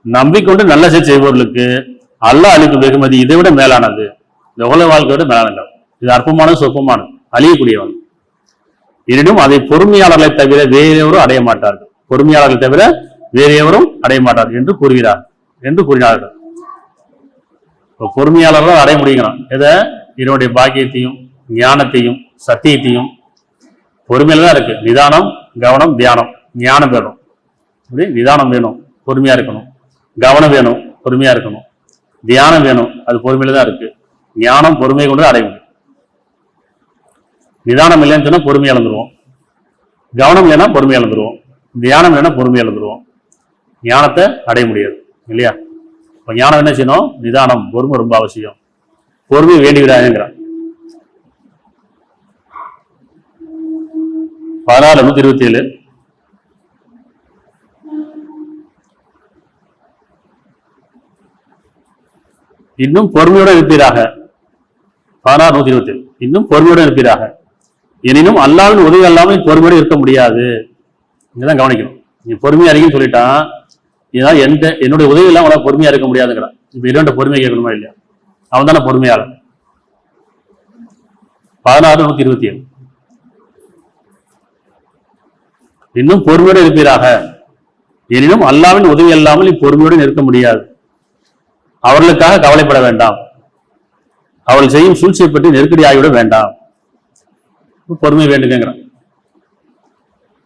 நம்பிக்கொண்டு நல்ல செயல் செய்பவர்களுக்கு அல்லாஹ் அளிக்கும் வெகுமதி இதை விட மேலானது. இந்த உலக வாழ்க்கையோட மேலானது. இது அற்பமானது, சொற்பமானது, அழியக்கூடியவன். எனினும் அதை பொறுமையாளர்களை தவிர வேறு எவரும் அடைய மாட்டார்கள், பொறுமையாளர்களை தவிர வேறு எவரும் அடைய மாட்டார்கள் என்று கூறினார்கள். பொறுமையாளர்கள் அடைய முடியுங்கிறான். எதை? இதனுடைய பாக்கியத்தையும் ஞானத்தையும் சத்தியத்தையும். பொறுமையில தான் இருக்கு. நிதானம், கவனம், தியானம். ஞானம் வேணும், நிதானம் வேணும், பொறுமையா இருக்கணும். கவனம் வேணும், பொறுமையா இருக்கணும். தியானம் வேணும், அது பொறுமையில தான் இருக்கு. ஞானம் பொறுமை கொண்டு அடைய முடியும். நிதானம் இல்லைன்னு சொன்னா பொறுமை இழந்துருவோம், கவனம் இல்லைன்னா பொறுமை இழந்துருவோம், தியானம் இல்லைன்னா பொறுமை இழந்துருவோம். ஞானத்தை அடைய முடியாது இல்லையா? இப்ப ஞானம் என்ன செய்யணும், நிதானம், பொறுமை ரொம்ப அவசியம். பொறுமை வேண்டி விடாதுங்கிறான். 16 127. இன்னும் பொறுமையோடு இருப்பீராக. 16 127. இன்னும் பொறுமையோடு இருப்பீராக. எனினும் அல்லாவின் உதவி அல்லாமல் பொறுமையோடு இருக்க முடியாது. இங்கதான் கவனிக்கணும். நீ பொறுமையா இருக்கீன்னு சொல்லிட்டான், இதான் என்னுடைய உதவி இல்லாம அவளால் பொறுமையா இருக்க முடியாதுங்கிறான். இப்ப இரண்டு பொறுமை கேட்கணுமா இல்லையா? அவன் தானே பொறுமையாளன். 16 127. இன்னும் பொறுமையோடு இருப்பீராக. எனினும் அல்லாவின் உதவி அல்லாமல் இப்பொறுமையோடு இருக்க முடியாது. அவர்களுக்காக கவலைப்பட வேண்டாம். அவள் செய்யும் சூழ்ச்சியை பற்றி நெருக்கடி ஆகிவிட வேண்டாம். பொறுமை வேண்டுங்கிறான்.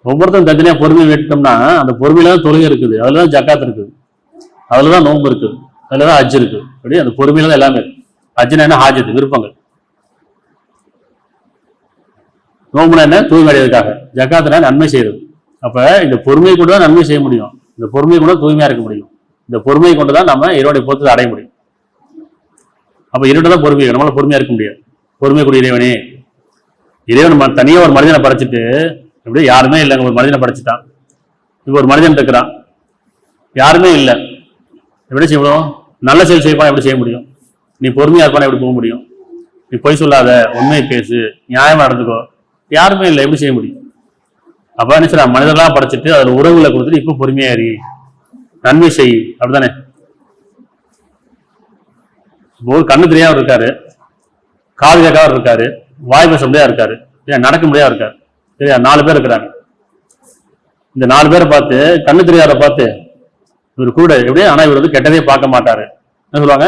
ஒவ்வொருத்தரும் தனியா பொறுமை வேண்டுட்டோம்னா அந்த பொறுமையில தான் தொழுகை இருக்குது, அதுலதான் ஜக்காத் இருக்குது, அதுலதான் நோன்பு இருக்குது, அதுலதான் ஹஜ் இருக்கு. அப்படி அந்த பொறுமையில தான் எல்லாமே இருக்கு. ஹஜ்னா என்ன? ஹாஜத்து, விருப்பங்கள். நோம்புனா என்ன? தூய்மை அடைவதற்காக. ஜக்காத்துனா நன்மை செய்யறது. அப்ப இந்த பொறுமையை கொண்டு தான் நன்மை செய்ய முடியும். இந்த பொறுமையை கொண்டு தூய்மையா இருக்க முடியும். இந்த பொறுமையை கொண்டுதான் நம்ம இறைவனுடைய பொறுத்தத்தை அடைய முடியும். அப்ப இறைவன் தான் பொறுமை, நம்மளால பொறுமையா இருக்க முடியாது. பொறுமை கூடிய இறைவனே, இறைவன் தனியா ஒரு மனிதனை படைச்சிட்டு, எப்படி யாருமே இல்லைங்க, ஒரு மனிதனை படைச்சிட்டான். இப்ப ஒரு மனிதன் இருக்கிறான், யாருமே இல்லை, எப்படி செய்ய முடியும்? நல்ல செயல் செய்வான், எப்படி செய்ய முடியும்? நீ பொறுமையா இருப்பான எப்படி போக முடியும்? நீ பொய் சொல்லாத, உண்மையை பேசு, நியாயமா நடந்துக்கோ, யாருமே இல்லை, எப்படி செய்ய முடியும்? அப்ப என்ன சொல்ற, மனிதர்களாம் படைச்சிட்டு அதுல உறவுகளை கொடுத்துட்டு இப்ப பொறுமையா இரு, நன்மை செய், அப்படித்தானே? ஒரு கண்ணு தெரியாம இருக்காரு, காது கேட்காம இருக்காரு, வாய் பேச முடியாது இருக்காரு, நடக்க முடியாது இருக்காரு, சரியா? 4 பேர் இருக்கிறாங்க. இந்த 4 பேரை பார்த்து, கண்ணு தெரியாத பார்த்து இவர் கூட எப்படியே, ஆனா இவர் கெட்டதே பார்க்க மாட்டாரு. என்ன சொல்லுவாங்க?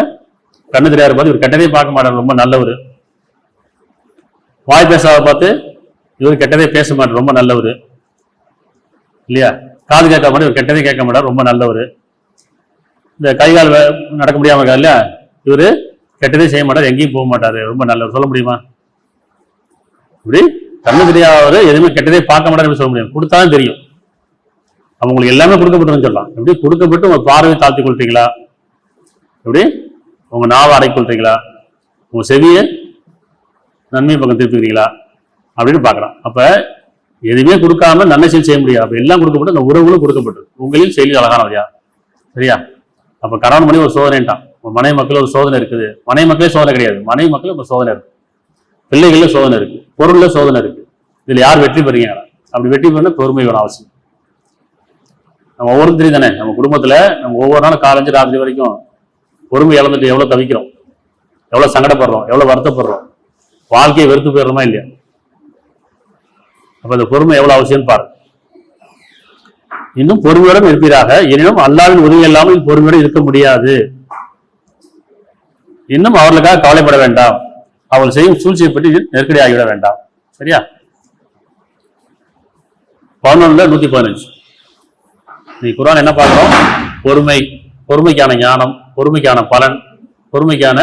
கண்ணு தெரியாத பார்த்து இவர் கெட்டதே பார்க்க மாட்டாரு, ரொம்ப நல்லவர். வாய் பேசாத பார்த்து இவர் கெட்டதே பேச மாட்டார், ரொம்ப நல்லவர் இல்லையா? காது கேட்க மாட்டார், இவர் கெட்டதே கேட்க மாட்டார், ரொம்ப நல்லவர். இந்த கைகால் நடக்க முடியாம இருக்கா இல்லையா, இவரு கெட்டதே செய்ய மாட்டார், எங்கேயும் போக மாட்டாரு, ரொம்ப நல்லவர். சொல்ல முடியுமா? இப்படி கண்ணு தெரியாதவர் எதுவுமே கெட்டதே பார்க்க மாட்டாரு சொல்ல முடியும். கொடுத்தாலும் தெரியும். அவங்களுக்கு எல்லாமே கொடுக்கப்பட்டுன்னு சொல்லலாம். எப்படி கொடுக்கப்பட்டு உங்க பார்வையை தாழ்த்தி கொள்றீங்களா? எப்படி உங்க நாவை அடக்கி கொள்றீங்களா? உங்க செவியை நன்மை பக்கம் திருப்பிக்கிறீங்களா அப்படின்னு பார்க்கலாம். அப்ப எதுவுமே கொடுக்காம நன்மை செயல் செய்ய முடியாது. அப்ப எல்லாம் கொடுக்கப்பட்டு அந்த உறவுகளும் கொடுக்கப்பட்டு உங்களில் செயலி அழகானவையா, சரியா? அப்ப கணவன் மணி ஒரு சோதனைட்டான், மனைவி மக்கள் ஒரு சோதனை இருக்குது. மனைவி மக்களே சோதனை கிடையாது, மனைவி மக்கள் ஒரு சோதனை இருக்கு, பிள்ளைகள்ல சோதனை இருக்கு, பொருள்ல சோதனை இருக்கு. இதுல யார் வெற்றி பெறீங்க? அப்படி வெற்றி பெற பொறுமை வேணும் அவசியம். நம்ம ஒவ்வொருத்தரையும் தானே, நம்ம குடும்பத்துல நம்ம ஒவ்வொரு நாளும் காலஞ்சு ராத்திரி வரைக்கும் பொறுமை இழந்துட்டு எவ்வளவு தவிக்கிறோம், எவ்வளவு சங்கடப்படுறோம், எவ்வளவு வருத்தப்படுறோம், வாழ்க்கையை வெறுத்து போயிடுறோமா இல்லையா? அப்ப அந்த பொறுமை எவ்வளவு அவசியம் பாரு. இன்னும் பொறுமையுடன் இருப்பீராக. எனினும் அல்லாவின் உதவி இல்லாமல் பொறுமையோடு இருக்க முடியாது. இன்னும் அவர்களுக்காக கவலைப்பட வேண்டாம். அவள் செய்யும் சூழ்ச்சியை பற்றி நெருக்கடி ஆகிவிட வேண்டாம், சரியா? 11 115. நீ குர்ஆன் என்ன பார்க்கிறோம்? பொறுமை, பொறுமைக்கான ஞானம், பொறுமைக்கான பலன், பொறுமைக்கான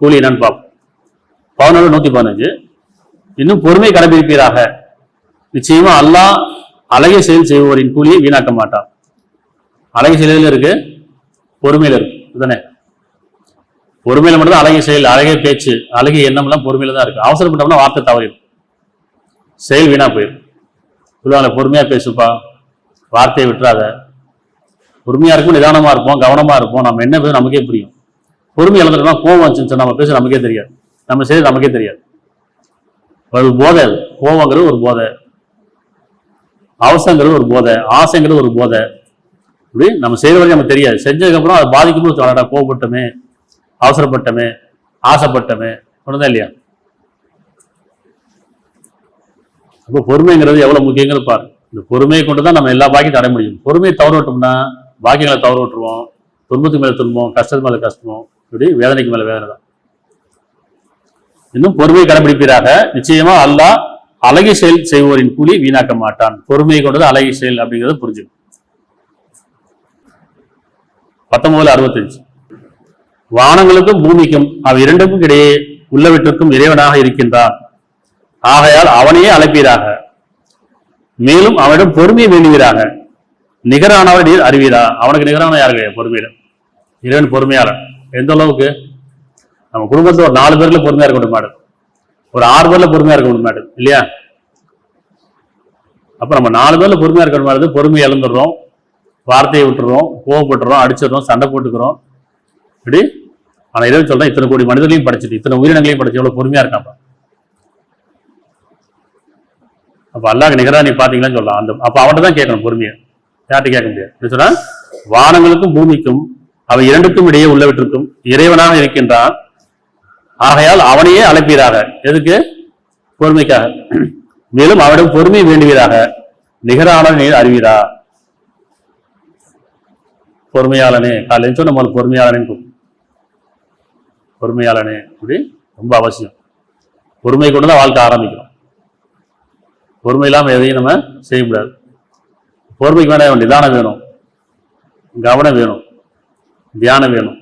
கூலி என்னன்னு பார்ப்போம். 11 115. இன்னும் பொறுமை கடைபிடிப்பீராக. நிச்சயமா அல்லாஹ் அழகிய செயல் செய்வோரின் கூலியை வீணாக்க மாட்டான். அழகிய செயலில் இருக்கு, பொறுமையில இருக்கு, இதுதானே? பொறுமையில மட்டும்தான் அழகிய செயல், அழகிய பேச்சு, அழகிய எண்ணம் எல்லாம் பொறுமையில தான் இருக்கு. அவசரப்பட்டோம்னா வார்த்தை தவறிடும், செயல் வீணா போயிடும். சொல்லுவாங்க பொறுமையா பேசுப்பா, வார்த்தையை விட்டுறாத. பொறுமையா இருக்கும், நிதானமா இருப்போம், கவனமா இருப்போம். நம்ம என்ன பேச நமக்கே புரியும். பொறுமை இழந்துட்டோம்னா கோவம் வந்துச்சு, நம்ம பேச நமக்கே தெரியாது, நம்ம செய்ய நமக்கே தெரியாது. ஒரு போதை, கோவங்கிறது ஒரு போதை, அவசரங்கிறது ஒரு போதை, ஆசைங்கிறது ஒரு போதை. இப்படி நம்ம செய்யற வரைக்கும் நமக்கு தெரியாது. செஞ்சதுக்கு அப்புறம் அதை பாதிக்கும்போது கோவப்பட்டமே, அவசரப்பட்டமே, ஆசைப்பட்டமே, ஒண்ணுதான் இல்லையா? அப்போ பொறுமைங்கிறது எவ்வளவு முக்கியங்கிறது பாரு. இந்த பொறுமையை கொண்டுதான் நம்ம எல்லா பாக்கியத்தையும் அடைய முடியும். பொறுமையை தவறு விட்டோம்னா பாக்கியங்களை தவறு விட்டுருவோம், துன்பத்துக்கு மேல துன்பம், கஷ்டத்து மேல கஷ்டம், இப்படி வேதனைக்கு மேல வேதனை தான். இன்னும் பொறுமையை கடைபிடிப்பீராக. நிச்சயமா அல்லாஹ் அழகிய செயல் செய்வோரின் கூலி வீணாக்க மாட்டான். பொறுமையை கொண்டது அழகிய செயல் அப்படிங்கிறத புரிஞ்சுக்கும். 19 65. வானங்களுக்கும் பூமிக்கும் அவ் இரண்டுக்கும் இடையே உள்ளவற்றிற்கும் இறைவனாக இருக்கின்றான். ஆகையால் அவனையே அழைப்பீராக. மேலும் அவனிடம் பொறுமையை வேண்டுவீராக. நிகரானவரை நீர் அறிவீரா. அவனுக்கு நிகரான யாரு கிடையாது பொறுமையில. இறைவன் பொறுமையாளன். எந்த அளவுக்கு? நம்ம குடும்பத்துல ஒரு 4 பேர்ல பொறுமையா இருக்க மாட்டோம், ஒரு 6 பேர்ல பொறுமையா இருக்க மாட்டோம் இல்லையா? அப்ப நம்ம 4 பேர்ல பொறுமையா இருக்கிற மாதிரி பொறுமையை இழந்துடுறோம், வார்த்தையை விட்டுறோம், கோவப்பட்டுறோம், அடிச்சிடறோம், சண்டை போட்டுக்கிறோம். இப்படி ஆனா இறைவன் சொல்றேன், இத்தனை கோடி மனிதர்களையும் படைச்சிட்டு இத்தனை உயிரினங்களையும் படைச்சு எவ்வளவு பொறுமையா இருக்காப்பா. அப்ப அல்லாஹ்க்கு நிகரா நீ பாத்தீங்களான்னு சொல்லலாம். அப்ப அவன்கிட்ட தான் கேட்கணும் பொறுமையை, யார்கிட்ட கேட்க முடியாது. சொன்னா வானங்களுக்கும் பூமிக்கும் அவை இரண்டுக்கும் இடையே உள்ளவற்றிற்கும் இறைவனாக இருக்கின்றான். ஆகையால் அவனையே அழைப்பீராக. எதுக்கு? பொறுமைக்காக. மேலும் அவனிடம் பொறுமை வேண்டுவீராக. நிகரான நீர் அறிவீரா. பொறுமையாளனே, காலையில் சொன்ன நம்மளுக்கு பொறுமையாளனே, பொறுமையாளனே அப்படி ரொம்ப அவசியம். பொறுமை கொண்டு தான் வாழ்க்கை ஆரம்பிக்கிறோம். பொறுமை இல்லாமல் எதையும் நம்ம செய்ய முடியாது. பொறுமைக்கு வேண்டாம், நிதானம் வேணும், கவனம் வேணும், தியானம் வேணும்.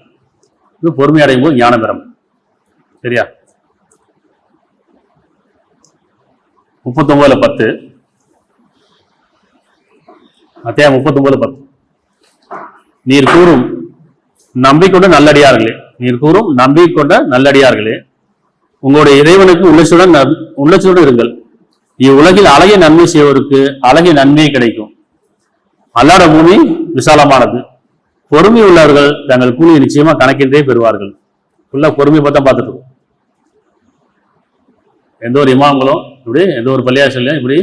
இது பொறுமை அடையும் போது ஞானம் பெறும். சரியா? 39:10 அத்தியாயம் 39:10 நீர் கூறும் நம்பிக்கொண்ட நல்லடியார்களே, உங்களுடைய இறைவனுக்கு உள்ளச்சுடன் இருங்கள். இவ்வுலகில் அழகிய நன்மை செய்வதற்கு அழகிய நன்மை கிடைக்கும். அல்லாட பூமி விசாலமானது. பொறுமை உள்ளவர்கள் தங்கள் கூலியை நிச்சயமா கணக்கின்றே பெறுவார்கள். ஃபுல்லா பொறுமை பார்த்தா பார்த்துட்டு இருக்கோம். எந்த ஒரு இமாம்களும் இப்படி எந்த ஒரு பள்ளியாசல்லையும் இப்படி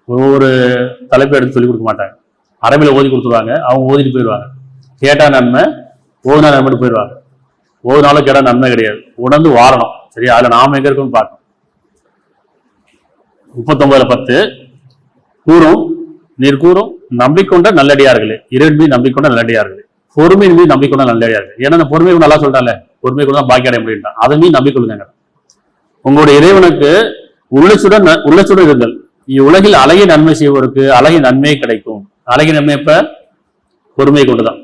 ஒவ்வொரு தலைப்பை எடுத்து சொல்லிக் கொடுக்க மாட்டாங்க. அரபில ஓதி கொடுத்துருவாங்க, அவங்க ஓதிட்டு போயிடுவாங்க. கேட்டா நன்மை, ஓதுனா நன்மை போயிடுவாங்க. ஓதுனாலும் கேட்டா நன்மை கிடையாது. உணர்ந்து வாழணும். சரியா? அதுல நாம எங்க இருக்குன்னு பார்க்கணும். 39:10 நீர் கூறும் நம்பிக்கொண்ட நல்லடியார்களே, இறைவன் நம்பிக்கொண்ட நல்லடியார்களே, பொறுமையின் மீது நம்பிக்கொண்ட நல்லடியார்கள். ஏன்னா அந்த பொறுமை நல்லா சொல்லிட்டால, பொறுமை கூட தான் பாக்கி அடைய முடியும். அதை மீது நம்பிக்கொள்ளுங்க. உங்களுடைய இறைவனுக்கு உள்ளச்சுடன் இருங்கள். இவ்வுலகில் அழகிய நன்மை செய்வதற்கு அழகிய நன்மை கிடைக்கும். அழகிய நன்மை இப்ப பொறுமையை கொண்டுதான்.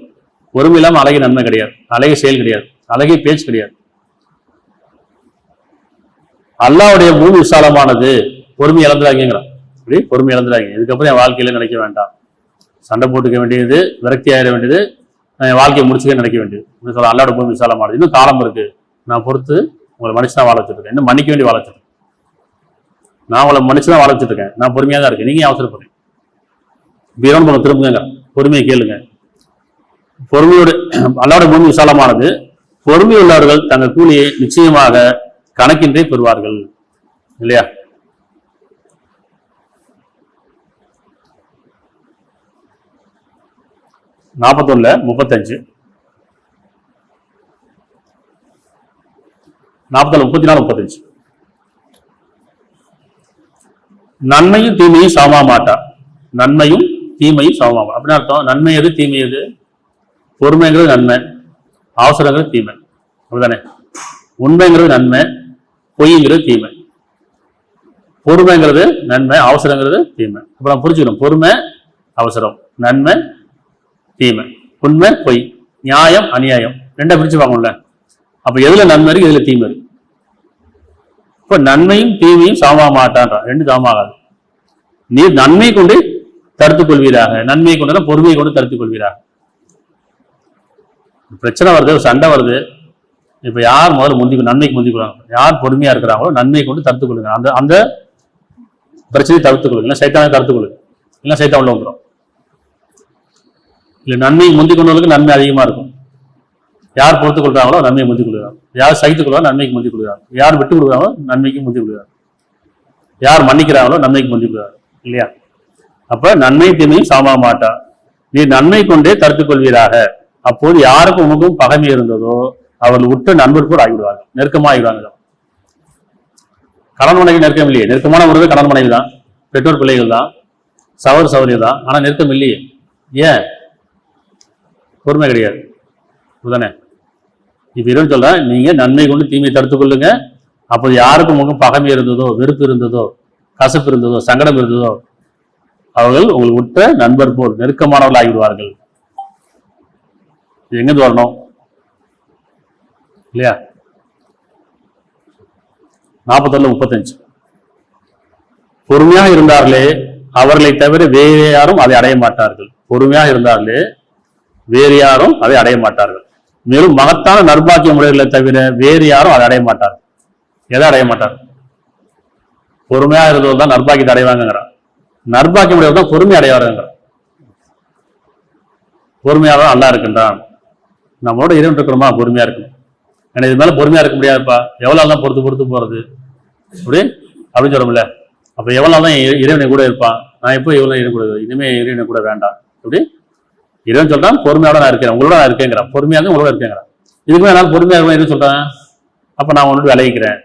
பொறுமை இல்லாம அழகிய நன்மை கிடையாது, அழகிய செயல் கிடையாது, அழகிய பேச்சு கிடையாது. அல்லாஹ்வுடைய பூமி விசாலமானது. பொறுமை இழந்துடாங்கிறான். இப்படி பொறுமை இழந்துடாங்க. இதுக்கப்புறம் என் வாழ்க்கையில நினைக்க வேண்டாம், சண்டை போட்டுக்க வேண்டியது, விரக்தி ஆயிட வேண்டியது, என் வாழ்க்கையை முடிச்சுக்க நினைக்க வேண்டியது. சொல்ல அல்லாஹ்வுடைய பூமி விசாலமானது. இன்னும் காலம் இருக்கு, நான் பொறுத்து உங்களை மனுஷனா வாழ வச்சுருக்கேன். இன்னும் மன்னிக்க வேண்டி வாழ வச்சிருக்கேன். நான் உங்களை மனுஷனா வாழ வச்சுருக்கேன். நான் பொறுமையா தான் இருக்கேன், நீங்க அவசரப்படுறீங்க. வீரம் பண்ண திரும்புங்க, பொறுமையை கேளுங்க. பொறுமையோடு அல்லாஹ்வுடைய பூமி விசாலமானது. பொறுமை உள்ளவர்கள் தங்கள் கூலியை நிச்சயமாக கணக்கின்றே பெறுவார்கள். இல்லையா? நாற்பத்தொன்னுல 35 34 நன்மையும் தீமையும் சமமா மாட்டா. நன்மையும் தீமையும் சமமா அப்படின்னு அர்த்தம். நன்மை எது, தீமை எது? பொறுமைங்கிறது நன்மை, அவசரங்கிறது தீமை. அப்படிதானே? உண்மைங்கிறது நன்மை, பொய்ங்கிறது தீமை. பொறுமைங்கிறது நன்மை, அவசரங்கிறது தீமை. அப்ப நம்ம புரிஞ்சுக்கணும். பொறுமை, அவசரம், நன்மை, தீமை, உண்மை, பொய், நியாயம், அநியாயம், ரெண்டா பிரிச்சு பார்க்கணும்ல. அப்ப எதுல நன்மை இருக்கு, எதுல தீமை இருக்கு? இப்ப நன்மையும் தீமையும் சமமாக மாட்டான்றான். ரெண்டு சமமாகாது. நீர் நன்மை கொண்டு தடுத்துக் கொள்வீராக. நன்மையை கொண்டு பொறுமையை கொண்டு தடுத்துக் கொள்வீராக. பிரச்சனை வருது, சண்டை வருது. இப்ப யார் முதல்ல நன்மைக்கு முந்திக்கிறாங்க, யார் பொறுமையா இருக்கிறாங்களோ நன்மையை கொண்டு தடுத்துக் கொள்ளுங்க. அந்த அந்த பிரச்சனையை தடுத்துக் கொள்ளுங்க. இல்லை சைத்தானை தடுத்துக் கொள்ளுங்க. இல்லை சைத்தான் உள்ள வந்துடும். இல்லை நன்மையை முந்திக் கொண்டவர்களுக்கு நன்மை அதிகமா இருக்கும். யார் பொறுத்துக் கொள்றாங்களோ நன்மையை முந்திக் கொள்கிறாங்க. யார் சகித்துக் கொள்வாரோ நன்மைக்கு முந்திக் கொள்கிறாங்க. யார் விட்டு கொடுக்குறாங்களோ நன்மைக்கு முந்திக் கொள்கிறாங்க. யார் மன்னிக்கிறாங்களோ நன்மைக்கு முந்திக் கொள்கிறாங்க. இல்லையா? அப்ப நன்மை தீமையும் சமமாக மாட்டா. நீ நன்மை கொண்டே தடுத்துக் கொள்வீராக. அப்போது யாருக்கும் உனக்கும் பகைமை இருந்ததோ அவர்கள் உற்ற நண்பர் கூட ஆகிவிடுவாங்க, நெருக்கமாகிடுவாங்க. கணவன் மனைவி நெருக்கம் இல்லையே. நெருக்கமான உறவு கணவன் மனைவி தான், பெற்றோர் பிள்ளைகள் தான், சகோதர சகோதரி தான். ஆனா நெருக்கம் இல்லையே. ஏன்? பொறுமை கிடையாது. இதுதானே? இப்ப இறைவன் சொல்றேன், நீங்க நன்மை கொண்டு தீமையை தடுத்துக் கொள்ளுங்க. அப்போது யாருக்கும் உங்களுக்கும் பகைமை இருந்ததோ, வெறுப்பு இருந்ததோ, கசப்பு இருந்ததோ, சங்கடம் இருந்ததோ அவர்கள் உங்களுக்கு உற்ற நண்பர் போல் நெருக்கமானவர்கள் ஆகிவிடுவார்கள். எங்கிருந்து வரணும்? இல்லையா? 41:35 பொறுமையாக இருந்தார்களே அவர்களை தவிர வேறு யாரும் அதை அடைய மாட்டார்கள். பொறுமையாக இருந்தார்களே வேறு யாரும் அதை அடைய மாட்டார்கள். மேலும் மகத்தான நற்பாக்கிய முறைகளை தவிர வேறு யாரும் அதை அடைய மாட்டார்கள். எதை அடைய மாட்டார்கள்? பொறுமையாக இருந்தவர்கள் தான் நற்பாக்கியத்தை அடைவாங்கிறான். நற்பாக்கியம் உடையவர் தான் பொறுமை அடையாருங்கிற. பொறுமையாக தான் நல்லா இருக்கின்றான். நம்மளோட இறைவன் இருக்கிறோமா, பொறுமையா இருக்கணும். ஏன்னா இது மேல பொறுமையா இருக்க முடியாதுப்பா, எவ்வளவு நாள் தான் பொறுத்து போறது அப்படி அப்படின்னு சொல்றோம்ல. அப்ப எவ்வளவு நாள் தான் இறைவனை கூட இருப்பான், நான் எப்போ எவ்வளவு இறைவன் கூட, இனிமே இறைவனை கூட வேண்டாம் அப்படி இறைவன் சொல்றான். பொறுமையோட நான் இருக்கேன், உங்களோட நான் இருக்கேங்கிறான். பொறுமையாக உங்களோட இருக்கேங்கிறான். இதுக்குமே என்னால் பொறுமையாக இருக்கும் எதுவும் சொல்றேன், அப்ப நான் உன்னோட விலகிக்கிறேன்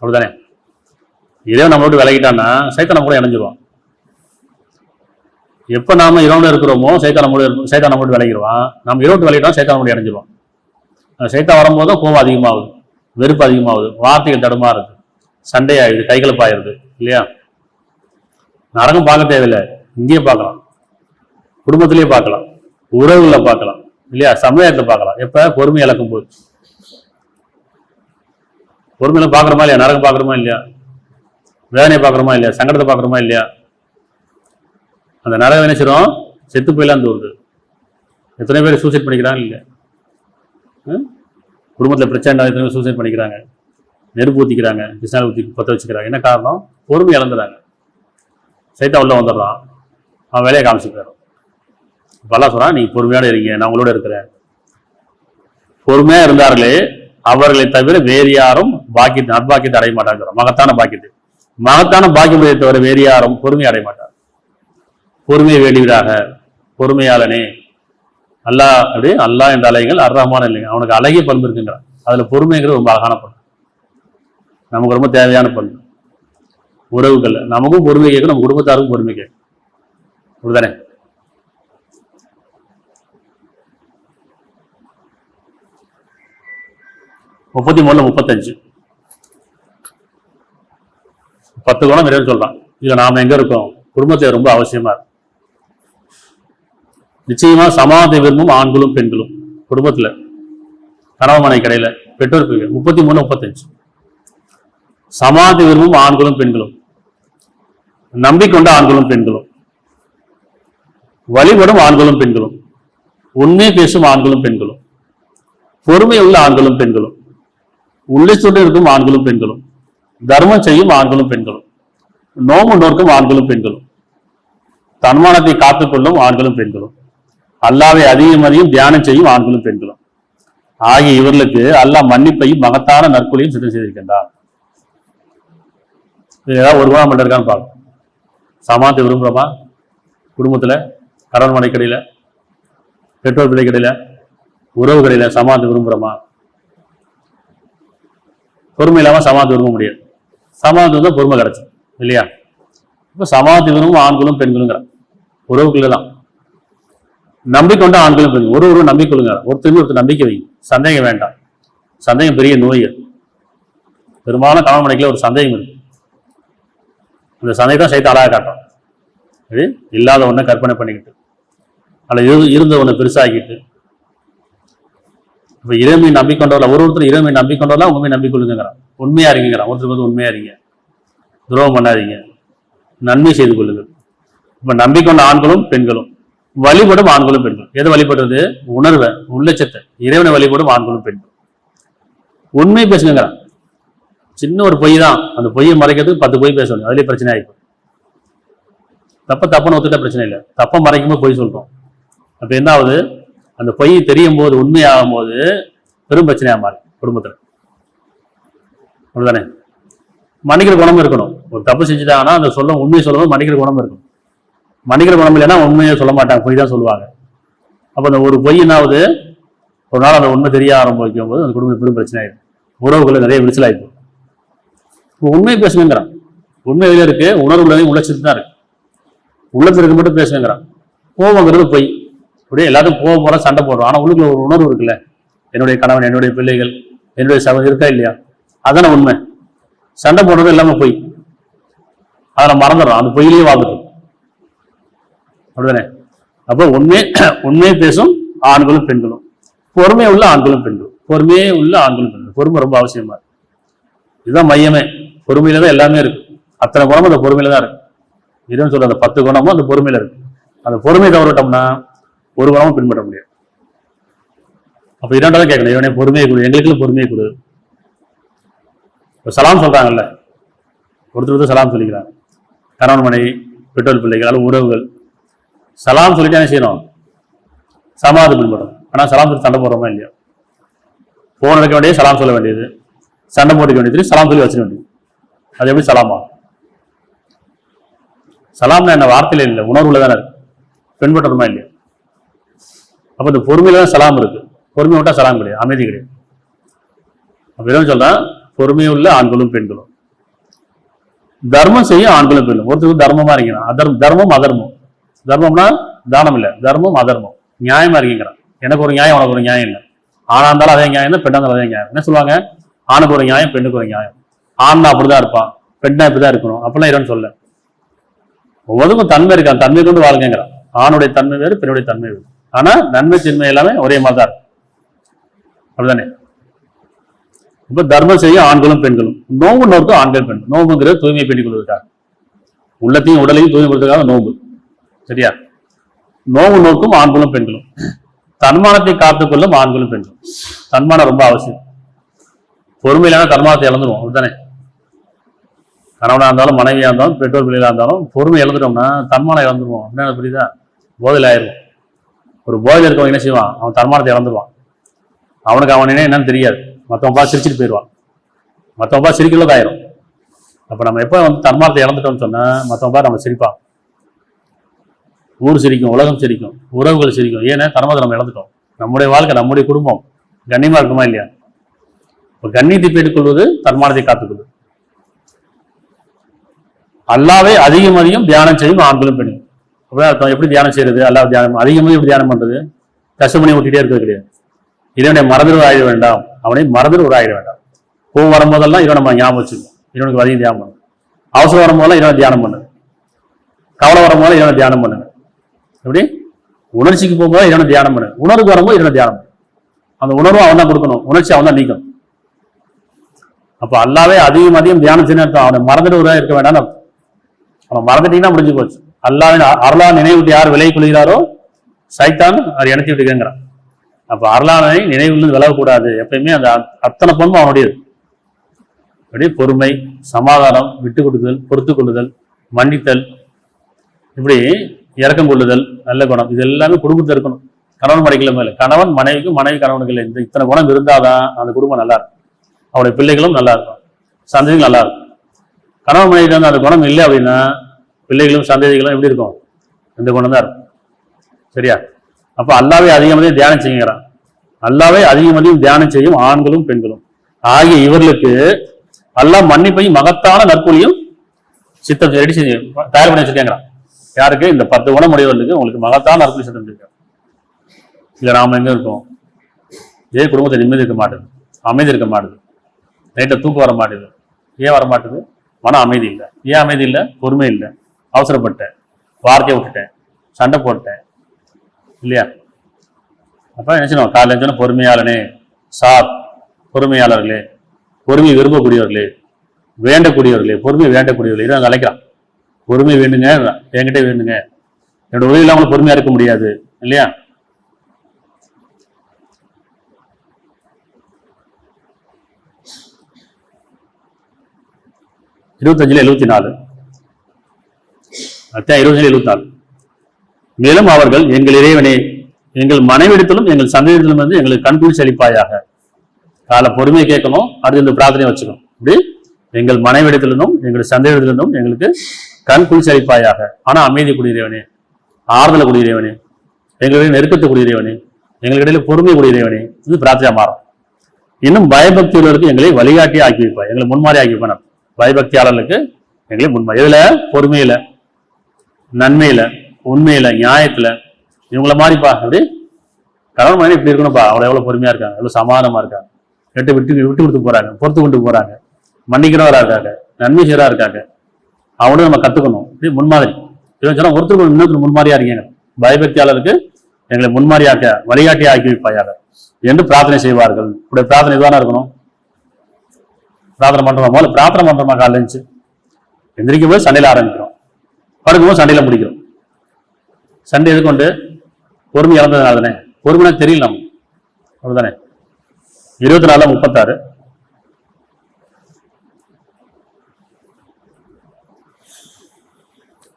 அப்படித்தானே. இறைவன் நம்மளோட விலகிட்டான்னா சைத்தான் நம்ம கூட இணைஞ்சிருவான். எப்ப நாம இரவுல இருக்கிறோமோ சைத்தான் நம்மளோட விலகிடுவான். நம்ம இரவு விலகிட்டோம் சைத்தான் நம்மளோட இணைஞ்சிருவான். சைத்தான் வரும்போது தான் கோபம் அதிகமாகுது, வெறுப்பு அதிகமாகுது, வார்த்தைகள் தடுமாறுது, சண்டை ஆயிடுது, கைகலப்பாயிருது இல்லையா. நரகம் பார்க்க தேவையில்லை, இங்கேயே பார்க்கலாம், குடும்பத்திலேயே பார்க்கலாம், உறவுகளை பார்க்கலாம் இல்லையா, சமுதாயத்தை பார்க்கலாம். எப்ப பொறுமை இழக்கும் போது. பொறுமையில பார்க்குறோமா இல்லையா, நரகம் பார்க்குறோமா இல்லையா, வேதனையை பார்க்குறோமா இல்லையா, சங்கடத்தை பார்க்குறோமா இல்லையா. அந்த நரகம் என்ன செய்றோம், செத்து போயிடலாம் தோணுது. எத்தனை பேர் சூசைட் பண்ணிக்கிறாங்க இல்லையா, குடும்பத்தில் பிரச்சனை எத்தனை பேர் சூசைட் பண்ணிக்கிறாங்க, நெருப்பு ஊற்றிக்கிறாங்க, கிருஷ்ணாவில் ஊற்றி பற்ற வச்சுக்கிறாங்க. என்ன காரணம், பொறுமை இழந்துறாங்க. சைத்தா உள்ள வந்துடுறான், அவன் வேலையை காமிச்சுக்கிறான். இப்பெல்லாம் சொல்றான், நீங்க பொறுமையோட இருக்கீங்க, நான் உங்களோட இருக்கிறேன். பொறுமையா இருந்தார்களே அவர்களை தவிர வேறு யாரும் நற்பாக்கியத்தை அடைய மாட்டாங்க. மகத்தான பாக்கியத்தை, மகத்தான பாக்கியத்தை தவிர வேறு யாரும் பொறுமையை அடைய மாட்டார். பொறுமையை வேண்டியவராக, பொறுமையாளனே அல்லாஹ் அப்படி அல்லாஹ் என்ற அலைகள் அர்ரஹ்மான் இல்லைங்க, அவனுக்கு அழகிய பண்பு இருக்குங்கிறான். அதுல பொறுமைங்கிறது ரொம்ப அழகான பண்பு, நமக்கு ரொம்ப தேவையான பண்பு. உறவுகள் நமக்கும் பொறுமை கேட்கும், நம்ம குடும்பத்தாருக்கும் பொறுமை கேட்கும் அப்படிதானே. முப்பத்தி 35 10 குணம் இறைவன் சொல்றான். இதுல நாம எங்க இருக்கோம், குடும்பத்தை ரொம்ப அவசியமா இருக்கு. நிச்சயமா சமாதி விரும்பும் ஆண்களும் பெண்களும் குடும்பத்துல, கணவன் கடையில, பெற்றோர் 33 35 சமாதி விரும்பும் ஆண்களும் பெண்களும், நம்பிக்கொண்ட ஆண்களும் பெண்களும், வழிபடும் ஆண்களும் பெண்களும், உண்மை பேசும் ஆண்களும் பெண்களும், பொறுமை உள்ள ஆண்களும் பெண்களும், உள்ளிச்சொட்டு இருக்கும் ஆண்களும் பெண்களும், தர்மம் செய்யும் ஆண்களும் பெண்களும், நோம்பு நோக்கும் ஆண்களும் பெண்களும், தன்மானத்தை காத்துக்கொள்ளும் ஆண்களும் பெண்களும், அல்லாவை அதிகமதியும் தியானம் செய்யும் ஆண்களும் பெண்களும் ஆகிய இவர்களுக்கு அல்லாஹ் மன்னிப்பையும் மகத்தான நற்கொலையும் சித்தம் செய்திருக்கின்றார். ஏதாவது ஒரு குணம் மட்டும் இருக்கான்னு பார்க்கணும். சமாத்தை விரும்புகிறோமா, குடும்பத்தில், கணவன் மனை கடையில், பெற்றோர் பிள்ளை கடையில், உறவு கடையில் சமாத்தை விரும்புகிறோமா. பொறுமை இல்லாமல் சமாதி விரும்ப முடியாது. சமாதி தான் பொறுமை கிடைச்சு இல்லையா. இப்போ சமாதி விரும்பும் ஆண்களும் பெண்களுங்கிற உறவுக்குள்ள தான். நம்பிக்கொண்ட ஆண்களும் பெண்களும், ஒரு நம்பிக்கொள்ளுங்க, ஒருத்தர் நம்பிக்கை வைங்க, சந்தேகம் வேண்டாம். சந்தேகம் பெரிய நோய். பெரும்பாலும் கணவன் மனைக்குள்ள ஒரு சந்தேகம் இருக்கு. அந்த சந்தேகம் சைத்த அழகாக காட்டும். இது இல்லாத ஒன்றை கற்பனை பண்ணிக்கிட்டு, அதில் இருந்த ஒன்றை பெருசாகிட்டு. இப்போ இறைமை நம்பிக்கொண்டவர்களா, ஒருத்தர் இறைமை நம்பிக்கொண்டவர்களா உண்மை நம்பிக்கொள்ளுங்கிறான். உண்மையா இருக்கீங்கிறான். ஒருத்தருக்கு உண்மையா இருங்க, துரோகம் பண்ணாதீங்க, நன்மை செய்து கொள்ளுங்கள். இப்ப நம்பிக்கொண்ட ஆண்களும் பெண்களும், வழிபடும் ஆண்களும் பெண்களும். எதை வழிபடுறது, உணர்வை, உள்ளச்சத்தை, இறைவனை வழிபடும் ஆண்களும் பெண்களும். உண்மை பேசுங்கிறான். சின்ன ஒரு பொய் தான், அந்த பொய்யை மறைக்கிறதுக்கு 10 பொய் பேசணும், அதுலேயே பிரச்சனை ஆகிடும். தப்புன்னு ஒத்துட்டா பிரச்சனை இல்லை, தப்பை மறைக்கும்போது பொய் சொல்றோம். அப்ப என்ன ஆகுது, அந்த பொய் தெரியும் போது, உண்மையாகும் போது பெரும் பிரச்சனையா மாறும் குடும்பத்தில். அப்படிதானே. மன்னிக்கிற குணம் இருக்கணும். ஒரு தப்பு செஞ்சுட்டாங்கன்னா அந்த உண்மையை சொல்லும்போது மன்னிக்கிற குணம் இருக்கணும். மன்னிக்கிற குணம் இல்லைன்னா உண்மையை சொல்ல மாட்டாங்க, பொய் தான் சொல்லுவாங்க. அப்போ அந்த ஒரு பொய் என்னாவது, ஒரு நாள் அந்த உண்மை தெரிய ஆரம்பிக்கும் போது அந்த குடும்பம் பெரும் பிரச்சனை ஆயிடும், உறவுகளை நிறைய விரிச்சல் ஆயிடும். உண்மையை பேசுங்கிறான். உண்மை வெளியே இருக்கு, உணர்வுகளையும் உழைச்சிட்டு தான் இருக்கு. உள்ளத்துல இருக்க மட்டும் பேசுங்கிறான். கோபங்கிறது பொய். அப்படியே எல்லாத்தையும் கோபம் போற சண்டை போடுறோம். ஆனா உள்ளுக்குள்ள ஒரு உணர்வு இருக்குல்ல, என்னுடைய கணவன், என்னுடைய பிள்ளைகள், என்னுடைய சகோதரர் இருக்கா இல்லையா, அதான உண்மை. சண்டை போடுறது எல்லாமே பொய். அதை மறந்துடுறோம், அந்த பொய்யிலேயே வாழ்ந்துட்டோம். அப்படிதானே. அப்போ உண்மையை பேசும் ஆண்களும் பெண்களும், பொறுமை உள்ள ஆண்களும் பெண்களும், பொறுமையே உள்ள ஆண்களும் பெண்களும். பொறுமை ரொம்ப அவசியமா இருக்கு. இதுதான் மையமே. பொறுமையில தான் எல்லாமே இருக்கு. அத்தனை குணமும் அந்த பொறுமையில தான் இருக்கு. இதுன்னு சொல்ற அந்த 10 குணமும் அந்த பொறுமையில இருக்கு. அந்த பொறுமையை தவறட்டோம்னா ஒரு குணமும் பின்பற்ற முடியாது. அப்ப இரண்டாவது கேட்கணும், இவனே பொறுமையை கொடு, எங்களுக்கு பொறுமையை கொடு. சலாம் சொல்றாங்கல்ல, ஒருத்தர் சலாம் சொல்லிக்கிறாங்க. கணவன் மனைவி பெற்றோர் பிள்ளைகள் உறவுகள். சலாம் சொல்லிட்டு என்ன செய்யணும்? சமாதி பின்பற்றணும். ஆனால் சலாம் சொல்லி சண்டை போடுறோமா இல்லையா? போன் எடுக்க வேண்டியது சலாம் சொல்ல வேண்டியது, சண்டை போட்டுக்க வேண்டியது சலாம் சொல்லி வச்சிட வேண்டியது. அது எப்படி சலாமா? சலாம்னா என்ன? வார்த்தையில இல்லை, உணர்வுல தானே இருக்கு. பின்பற்றணுமா இல்லையா? அப்ப இந்த பொறுமையில தான் சலாம் இருக்கு. பொறுமை விட்டா சலாம் கிடையாது, அமைதி கிடையாது. அப்ப என்ன சொல்றா? பொறுமையுள்ள ஆண்களும் பெண்களும், தர்மம் செய்ய ஆண்களும் பெண்களும். ஒருத்தருக்கு தர்மமா இருக்கீங்க, தர்மம் அதர்மம். தர்மம்னா தானம் இல்லை, தர்மம் அதர்மம். நியாயமா இருக்கீங்கிறான். எனக்கு ஒரு நியாயம், உனக்கு ஒரு நியாயம் இல்லை. ஆனா இருந்தாலும் அதே நியாயம் தான், பெண்ணா இருந்தாலும் அதே நியாயம். என்ன சொல்லுவாங்க? ஆணுக்கு ஒரு நியாயம், பெண்ணுக்கு ஒரு நியாயம். ஆண்னா அப்படிதான் இருப்பான், பெண்ணா இப்படிதான் இருக்கணும் அப்படிலாம் இடம் சொல்ல. ஒவ்வொருக்கும் தன்மை இருக்கான், தன்மை கொண்டு வாழ்க்கைங்கிறான். ஆணுடைய தன்மை வேறு, பெண்ணுடைய தன்மை வேறு. ஆனா நன்மை தன்மை எல்லாமே ஒரே மாதிரி தான் இருக்கும். அப்படிதானே? இப்ப தர்மம் செய்ய ஆண்களும் பெண்களும். நோம்பு நோக்கும் ஆண்கள் பெண். நோம்புங்கிறது தூய்மை பெண்ணிக் கொள்வதற்காக, உள்ளத்தையும் உடலையும் தூய்மைப்படுத்துவதற்காக நோம்பு. சரியா? நோம்பு நோக்கும் ஆண்களும் பெண்களும். தன்மானத்தை காத்துக்கொள்ளும் ஆண்களும் பெண்களும். தன்மானம் ரொம்ப அவசியம். பொறுமையிலான தன்மானத்தை இழந்துடும். அப்படித்தானே? கணவனா இருந்தாலும் மனைவியா இருந்தாலும் பெற்றோர் பிள்ளைகளா இருந்தாலும் பொறுமை இழந்துட்டோம்னா தன்மானம் இழந்துருவோம். என்ன புரியுதா? போதையில் ஆயிரும். ஒரு போதையில் இருக்கவங்க என்ன செய்வான்? அவன் தன்மானத்தை இழந்துருவான். அவனுக்கு அவன் என்னன்னு தெரியாது. மற்றவன் பார்த்து சிரிச்சுட்டு போயிடுவான். மற்றவன் பார்த்து சிரிக்கிறதுக்கு ஆயிரும். அப்ப நம்ம எப்ப தன்மானத்தை இழந்துட்டோம்னு சொன்னா மற்றவன் பார்த்து நம்ம சிரிப்பான். ஊர் சிரிக்கும், உலகம் சிரிக்கும், உறவுகள் சிரிக்கும். ஏன்னா தன்மானத்தை நம்ம இழந்துட்டோம். நம்முடைய வாழ்க்கை, நம்முடைய குடும்பம் கண்ணியமா இருக்குமா இல்லையா? இப்ப கண்ணியத்தை பெற்றுக்கொள்வது தன்மானத்தை காத்துக்கொள்வது. அல்லாவே அதிகம் அதிகம் தியானம் செய்யும் ஆண்களும் பெண்ணும். அப்படியே அர்த்தம். எப்படி தியானம் செய்யறது? அல்லாஹ் தியானம் அதிகமாக எப்படி தியானம் பண்றது? கஷ்டமணி ஓட்டிகிட்டே இருக்கிறது கிடையாது. இதனுடைய மறந்துடு ஆயிட வேண்டாம், அவனை மறந்துடு ஒரு ஆயிட வேண்டாம். கோவம் வரும்போதெல்லாம் இவன் நம்ம ஞாபகம் வச்சுக்கணும். இவனுக்கு அதிகம் தியானம் பண்ணும். அவசரம் வரும்போதெல்லாம் இவனை தியானம் பண்ணுங்க. கவலை வரும்போது இவனை தியானம் பண்ணுங்க. எப்படி? உணர்ச்சிக்கு போகும்போது இவனை தியானம் பண்ணுங்க. உணர்வுக்கு வரும்போது இவனை தியானம் பண்ணு. அந்த உணர்வு அவன் தான் கொடுக்கணும், உணர்ச்சி அவன் தான் நீக்கணும். அப்ப அல்லாவே அதிகம் அதிகம் தியானம் செய்ய அவனை மறந்துடு ஒரு இருக்க வேண்டாம். அவன் மறந்துட்டீங்கன்னா முடிஞ்சு போச்சு. அல்லாவின் அருளா நினைவுட்டு யார் விலை கொள்கிறாரோ சைத்தான் அவர் இணைச்சி விட்டுக்கிறான். அப்ப அருளானை நினைவுல விலகக்கூடாது. எப்பயுமே அந்த அத்தனை பண்பும் அவனுடையது. அப்படி பொறுமை, சமாதானம், விட்டு கொடுத்தல், பொறுத்து கொள்ளுதல், மன்னித்தல், இப்படி இறக்கம் கொள்ளுதல், நல்ல குணம், இது எல்லாமே குடும்பத்தில் இருக்கணும். கணவன் மனைவிக்குள்ள மேல, கணவன் மனைவிக்கும் மனைவி கணவனுக்கு இல்லை. இந்த இத்தனை குணம் இருந்தாதான் அந்த குடும்பம் நல்லா இருக்கும். அவருடைய பிள்ளைகளும் நல்லா இருக்கும், சந்ததிகள் நல்லா இருக்கும். கணவன் மனைவிக்கு வந்து அந்த குணம் இல்லை அப்படின்னா பிள்ளைகளும் சந்ததிகளும் எப்படி இருக்கும்? இந்த குணம் தான் இருக்கும். சரியா? அப்ப அல்லாவே அதிகமதியும் தியானம் செய்யுங்கிறான். அல்லாவே அதிகமதியும் தியானம் செய்யும் ஆண்களும் பெண்களும் ஆகிய இவர்களுக்கு அல்லாஹ் மன்னிப்பையும் மகத்தான நற்கூலியும் சித்தம் ரெடி செஞ்சு தயார் பண்ணி வச்சிருக்கேங்கிறான். யாருக்கு? இந்த 10 குணம் உடையவர்களுக்கு உங்களுக்கு மகத்தான நற்கூலி சித்தம் இருக்கு. இல்ல நாம எங்க இருக்கோம்? ஏன் குடும்பத்தை நிம்மதி இருக்க மாட்டேது, அமைதி இருக்க மாட்டேது, நைட்டை தூக்கம் வர மாட்டேது. ஏன் வர மாட்டேது? மன அமைதி இல்லை. ஏன் அமைதி இல்லை? பொறுமை இல்லை. அவசரப்பட்டேன், வார்த்தையை விட்டுட்டேன், சண்டை போட்டேன் இல்லையா? அப்ப நினைச்சணும் காலையில் இருந்துச்சுன்னா பொறுமையாளனே சாத், பொறுமையாளர்களே, பொறுமை விரும்பக்கூடியவர்களே, வேண்டக்கூடியவர்களே, பொறுமை வேண்டக்கூடியவர்களே, இதை அழைக்கிறான். பொறுமை வேண்டுங்க, என்கிட்ட வேண்டுங்க, என்னோட உதவி இல்லாமல் பொறுமையா இருக்க முடியாது இல்லையா? இருபத்தஞ்சுல 74, அத்தியாயம் 25-74. மேலும் அவர்கள் எங்கள் இறைவனே எங்கள் மனைவிடத்திலும் எங்கள் சந்ததியிடத்திலும் வந்து எங்களுக்கு கண்குளிர்ச்சி அளிப்பாயாக. கால பொறுமையை கேட்கணும், அடுத்து இந்த பிரார்த்தனை வச்சுக்கணும். இப்படி எங்கள் மனைவிடத்திலிருந்தும் எங்கள் சந்ததியிடத்திலிருந்தும் எங்களுக்கு கண் குளிர்ச்சி அளிப்பாயாக. ஆனா அமைதி குடியிறவனே, ஆறுதலை குடியிறவனே, எங்களுடைய நெருக்கத்தை குடியிறவனே, எங்களிடையில பொறுமை குடியிறவனே, இது பிரார்த்தனையா மாறும். இன்னும் பயபக்தி உள்ளவருக்கு எங்களை வழிகாட்டி ஆக்கி வைப்பாய், எங்களை முன்மாறி ஆக்கி வைப்பான். பயபக்தியாளர்களுக்கு எங்களை முன்மாறி. இதுல பொறுமையில, நன்மையில, உண்மையில, நியாயத்துல இவங்களை மாறிப்பா. அப்படி கணவன் மனைவி இப்படி இருக்கணும்ப்பா. அவளை எவ்வளவு பொறுமையா இருக்காங்க, எவ்வளவு சமாதானமா இருக்காங்க, விட்டு கொடுத்து போறாங்க, பொறுத்து கொண்டு போறாங்க, மன்னிக்கிறவரா இருக்காங்க, நன்மை செய்யறா இருக்காங்க. அவனும் நம்ம கத்துக்கணும். இப்படி முன்மாதிரி சொன்னா ஒருத்தருக்கு இன்னொருத்தர் முன்மாதிரியா இருக்கீங்க. பயபக்தியாளருக்கு எங்களை முன்மாதிரியாக்க வழிகாட்டி ஆக்கி வைப்பாயாக என்று பிரார்த்தனை செய்வார்கள். இப்படி பிரார்த்தனை இதுவானா இருக்கணும். பிரார்த்தனை பண்றோமா? முதல்ல பிரார்த்தனை பண்றோமா? காலைல இருந்துச்சு எந்திரிக்கும் போது சண்டையில ஆரம்பிக்கிறோம், படுக்கும்போது சண்டையில முடிக்கிறோம். சண்டை எதுக்கொண்டு? பொறுமை இழந்ததுனால தானே. பொறுமைனா தெரியல நம்ம, அப்படிதானே? 24-36.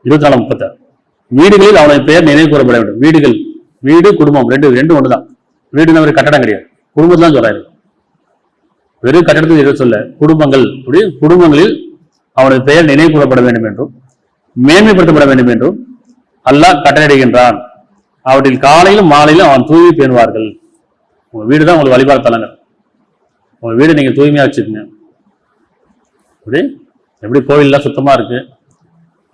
24-36. வீடுகளில் அவனுடைய பெயர் நினைவு கூறப்பட வேண்டும். வீடுகள், வீடு குடும்பம் ரெண்டு ஒண்ணுதான். வீடுன்னா ஒரு கட்டடம் கிடையாது, குடும்பத்தான் சொல்றாரு. வெறும் கட்டடத்துக்கு எதுவும் சொல்ல, குடும்பங்கள், அப்படி குடும்பங்களில் அவனுடைய பெயர் நினைவு கூறப்பட வேண்டும் என்றும் மேன்மைப்படுத்தப்பட வேண்டும் என்றும் அல்லாஹ் கட்டளையிடுகின்றான். அவற்றில் காலையிலும் மாலையிலும் அவன் தூய்மை பேணுவார்கள். உங்க வீடு தான் உங்களுக்கு வழிபாடு தலங்கள். உங்க வீடு நீங்க தூய்மையா வச்சுக்கோங்க. அப்படி எப்படி கோவில்லாம் சுத்தமா இருக்கு,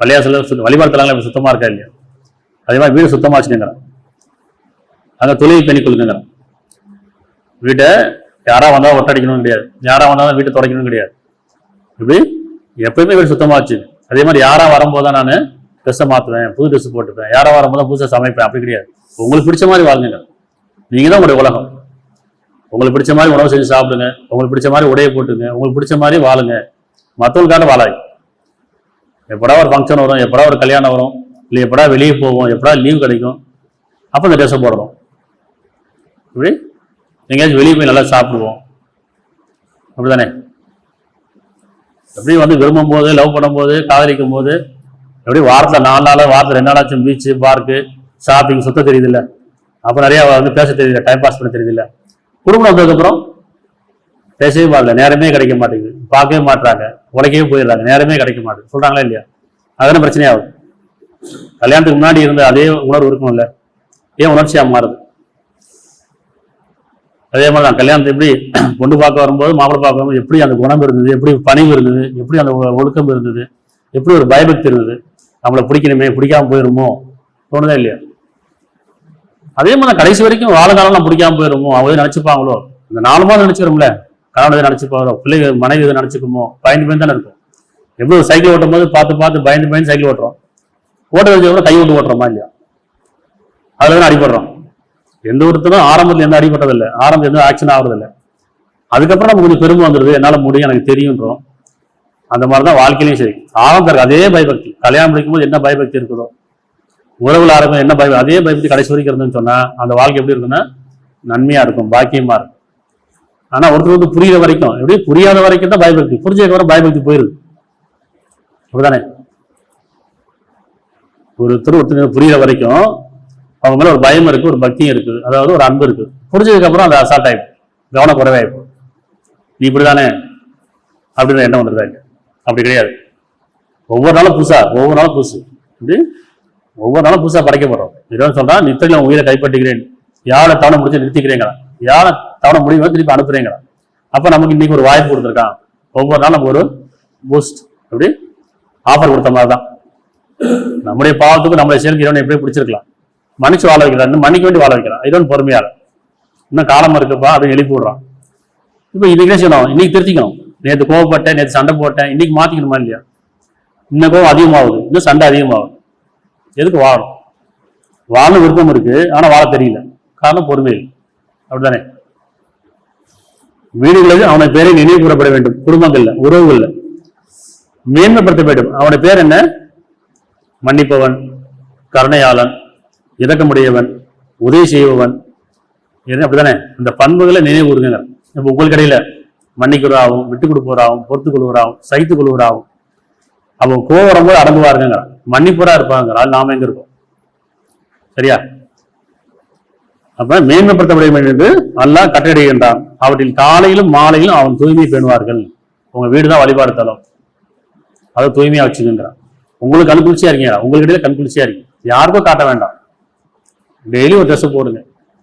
பள்ளியாசல வழிபாடு தலங்கள் சுத்தமா இருக்கா இல்லையா, அதே மாதிரி வீடு சுத்தமா வச்சுக்கிறான். அங்க தொழிலை பண்ணி கொள்ளுங்கிறான். வீட்டை யாரா வந்தாலும் ஒட்டடிக்கணும் கிடையாது, யாரா வந்தாலும் வீட்டை துடைக்கணும் கிடையாது. இப்படி எப்பயுமே வீடு சுத்தமா வச்சு. அதே மாதிரி யாரா வரும்போது தான் நான் ட்ரெஸ்ஸை மாற்றுவேன், புது ட்ரெஸ் போட்டுப்பேன், யாரா வரும்போது புதுசாக சமைப்பேன், அப்படி கிடையாது. உங்களுக்கு பிடிச்ச மாதிரி வாழுங்க. நீங்க தான் உங்களுடைய உலகம். உங்களுக்கு பிடிச்ச மாதிரி உணவு செஞ்சு சாப்பிடுங்க, உங்களுக்கு பிடிச்ச மாதிரி உடையை போட்டுங்க, உங்களுக்கு பிடிச்ச மாதிரி வாழுங்க. மற்றவங்களுக்காக வாழாது. எப்படா ஒரு ஃபங்க்ஷன் வரும், எப்படா ஒரு கல்யாணம் வரும், இல்லை எப்படா வெளியே போவோம், எப்படா லீவ் கிடைக்கும், அப்போ இந்த ட்ரெஸ்ஸை போடுறோம். இப்படி எங்கேயாச்சும் வெளியே போய் நல்லா சாப்பிடுவோம், அப்படிதானே? எப்படி விரும்பும் போது, லவ் பண்ணும்போது, காதலிக்கும் போது, எப்படி வாரத்தில் 4 நாள், வாரத்தில் 2 நாளாச்சும் பீச்சு, பார்க்கு, ஷாப்பிங் சுத்த தெரியுது இல்லை, அப்போ நிறையா பேச தெரியுது, டைம் பாஸ் பண்ண தெரியுது இல்லை. குடும்பம் வந்ததுக்கப்புறம் பேசவே பாடல, நேரமே கிடைக்க மாட்டேங்குது, பார்க்கவே மாட்டுறாங்க, உழைக்கவே போயிடுறாங்க, நேரமே கிடைக்க மாட்டேங்குது சொல்றாங்களா இல்லையா? அதெல்லாம் பிரச்சனையாகும். கல்யாணத்துக்கு முன்னாடி இருந்த அதே உணர்வு இருக்கும்ல, ஏன் உணர்ச்சியாக மாறுது? அதே மாதிரி தான் கல்யாணத்தை எப்படி பொண்ணு பார்க்க வரும்போது, மாப்பிள்ளை பார்க்க வரும்போது எப்படி அந்த குணம் இருந்தது, எப்படி பணிவு இருந்தது, எப்படி அந்த ஒழுக்கம் இருந்தது, எப்படி ஒரு பயபக்தி இருந்தது, நம்மளை பிடிக்கணுமே, பிடிக்காம போயிருமோ தோணுதா இல்லையா? அதே மாதிரி கடைசி வரைக்கும் வாழ காலம் பிடிக்காம போயிருமோ, அவங்க நினைச்சுப்பாங்களோ, இந்த 4 மாதம் நினைச்சுக்கிறோம்ல, கணவன் எதை நினைச்சுப்பாங்களோ, பிள்ளைகள் மனைவி எதை நினைச்சுக்குமோ, பயந்து தானே இருக்கும். எப்படி ஒரு சைக்கிள் ஓட்டும் போது பார்த்து பயந்து சைக்கிள் ஓட்டுறோம், ஓட்ட வச்ச கை விட்டு ஓட்டுறோமா இல்லையா? அதுல தான் அடிபடுறோம். எந்த ஒருத்தரும் ஆரம்பத்தில் எந்த அடிபட்டதில்லை, ஆரம்பத்தில் எந்த ஆக்ஷன் ஆகுறதில்லை. அதுக்கப்புறம் நம்ம கொஞ்சம் பெருமை வந்துடுது, என்னால் முடியும், எனக்கு தெரியுன்றோம். அந்த மாதிரி தான் வாழ்க்கையிலையும் சரி. ஆரம்பத்தில் அதே பயபக்தி, கல்யாணம் முடிக்கும்போது என்ன பயபக்தி இருக்குதோ, உறவுல ஆரம்பம் என்ன அதே பயபக்தி கடைசி வரைக்கும் இருந்துன்னு சொன்னா அந்த வாழ்க்கை எப்படி இருக்குன்னா நன்மையா இருக்கும், பாக்கியமா இருக்கும். ஆனா ஒருத்தர் புரியுற வரைக்கும், எப்படி புரியாத வரைக்கும் தான் பயபக்தி, புரிஞ்சதுக்கப்புறம் பயபக்தி போயிருது, அப்படிதானே? ஒருத்தர் புரியுற வரைக்கும் அவங்க மேல ஒரு பயம் இருக்கு, ஒரு பக்தியும் இருக்கு, அதாவது ஒரு அன்பு இருக்கு. புரிஞ்சதுக்கு அப்புறம் அந்த அசால்ட் ஆயிடும், கவனக்குறைவாயிடும். நீ இப்படிதானே அப்படின்னு என்ன வந்துருதா? அப்படி கிடையாது. ஒவ்வொரு நாளும் புதுசு, இப்படி ஒவ்வொரு நாளும் புதுசா படைக்கப்படுறோம். இதெல்லாம் சொல்றா, நித்தல உயிரை கைப்பற்றுகிறேன், யாரை தவணை முடிச்சு நிறுத்திக்கிறீங்களா, யாரை தவணை முடிவு திருப்பி அனுப்புறீங்களா. அப்ப நமக்கு இன்னைக்கு ஒரு வாய்ப்பு கொடுத்துருக்கான். ஒவ்வொரு நாளும் நமக்கு ஒரு பூஸ்ட், அப்படி ஆஃபர் கொடுத்த மாதிரி தான். நம்முடைய பாவத்துக்கு நம்மளை சேர்ந்து இறைவனை எப்படி பிடிச்சிருக்கலாம், மன்னிச்சு வாழ வைக்கிறான், மன்னிக்க வேண்டி வாழ வைக்கிறான். இதோட பொறுமையால இன்னும் காலம் இருக்குப்பா அப்படின்னு எழுப்பி விடுறான். இப்ப இன்னைக்கு செய்யணும், இன்னைக்கு திருத்திக்கணும். நேற்று கோவப்பட்டேன், நேற்று சண்டை போட்டேன், இன்னைக்கு மாத்திக்கணுமா இல்லையா? இன்னும் கோவம் அதிகமாகுது, இன்னும் சண்டை அதிகமாகுது. எதுக்கு வாழணும்? வாழ விருப்பம் இருக்கு, ஆனா வாழ தெரியல. காரணம் பொறுமை இல்லை, அப்படித்தானே? வீடுகளில் அவனை பேரை நினைவு கூறப்பட வேண்டும். குடும்பங்கள்ல, உறவுகள்ல மேன்மைப்படுத்த வேண்டும். அவனுடைய பேர் என்ன? மன்னிப்பவன், கருணையாளன், இரக்கமுடையவன், உதவி செய்பவன், அப்படித்தானே? இந்த பண்புகளை நினைவு கூறுங்க. இப்ப உங்களுக்கு இடையில மன்னிக்கிறவராகவும், விட்டுக் கொடுப்பவராகவும், பொறுத்துக் கொள்வராகவும், சகித்துக் கொள்வராகவும், அவங்க கோவம் வரும்போது அடங்குவாருங்க, மன்னிப்பூரா இருப்பாங்க. அது நாம எங்க இருக்கோம்? சரியா? அப்ப மேன்மைப்படுத்தப்பட வேண்டும் என்று அல்லாஹ் கட்டளையிடுகின்றான். அவற்றில் காலையிலும் மாலையிலும் அவன் தூய்மை பேணுவார்கள். உங்க வீடுதான் வழிபாடு தலம், அதை தூய்மையா வச்சுக்கிறான். உங்களுக்கு கண்குளிர்ச்சியா இருக்கீங்களா? உங்களுக்கு இடையில கண்குளிர்ச்சியா இருக்கு, யாருக்கும் காட்ட வேண்டாம். டெய்லி ஒரு ட்ரெஸ் போடுங்க,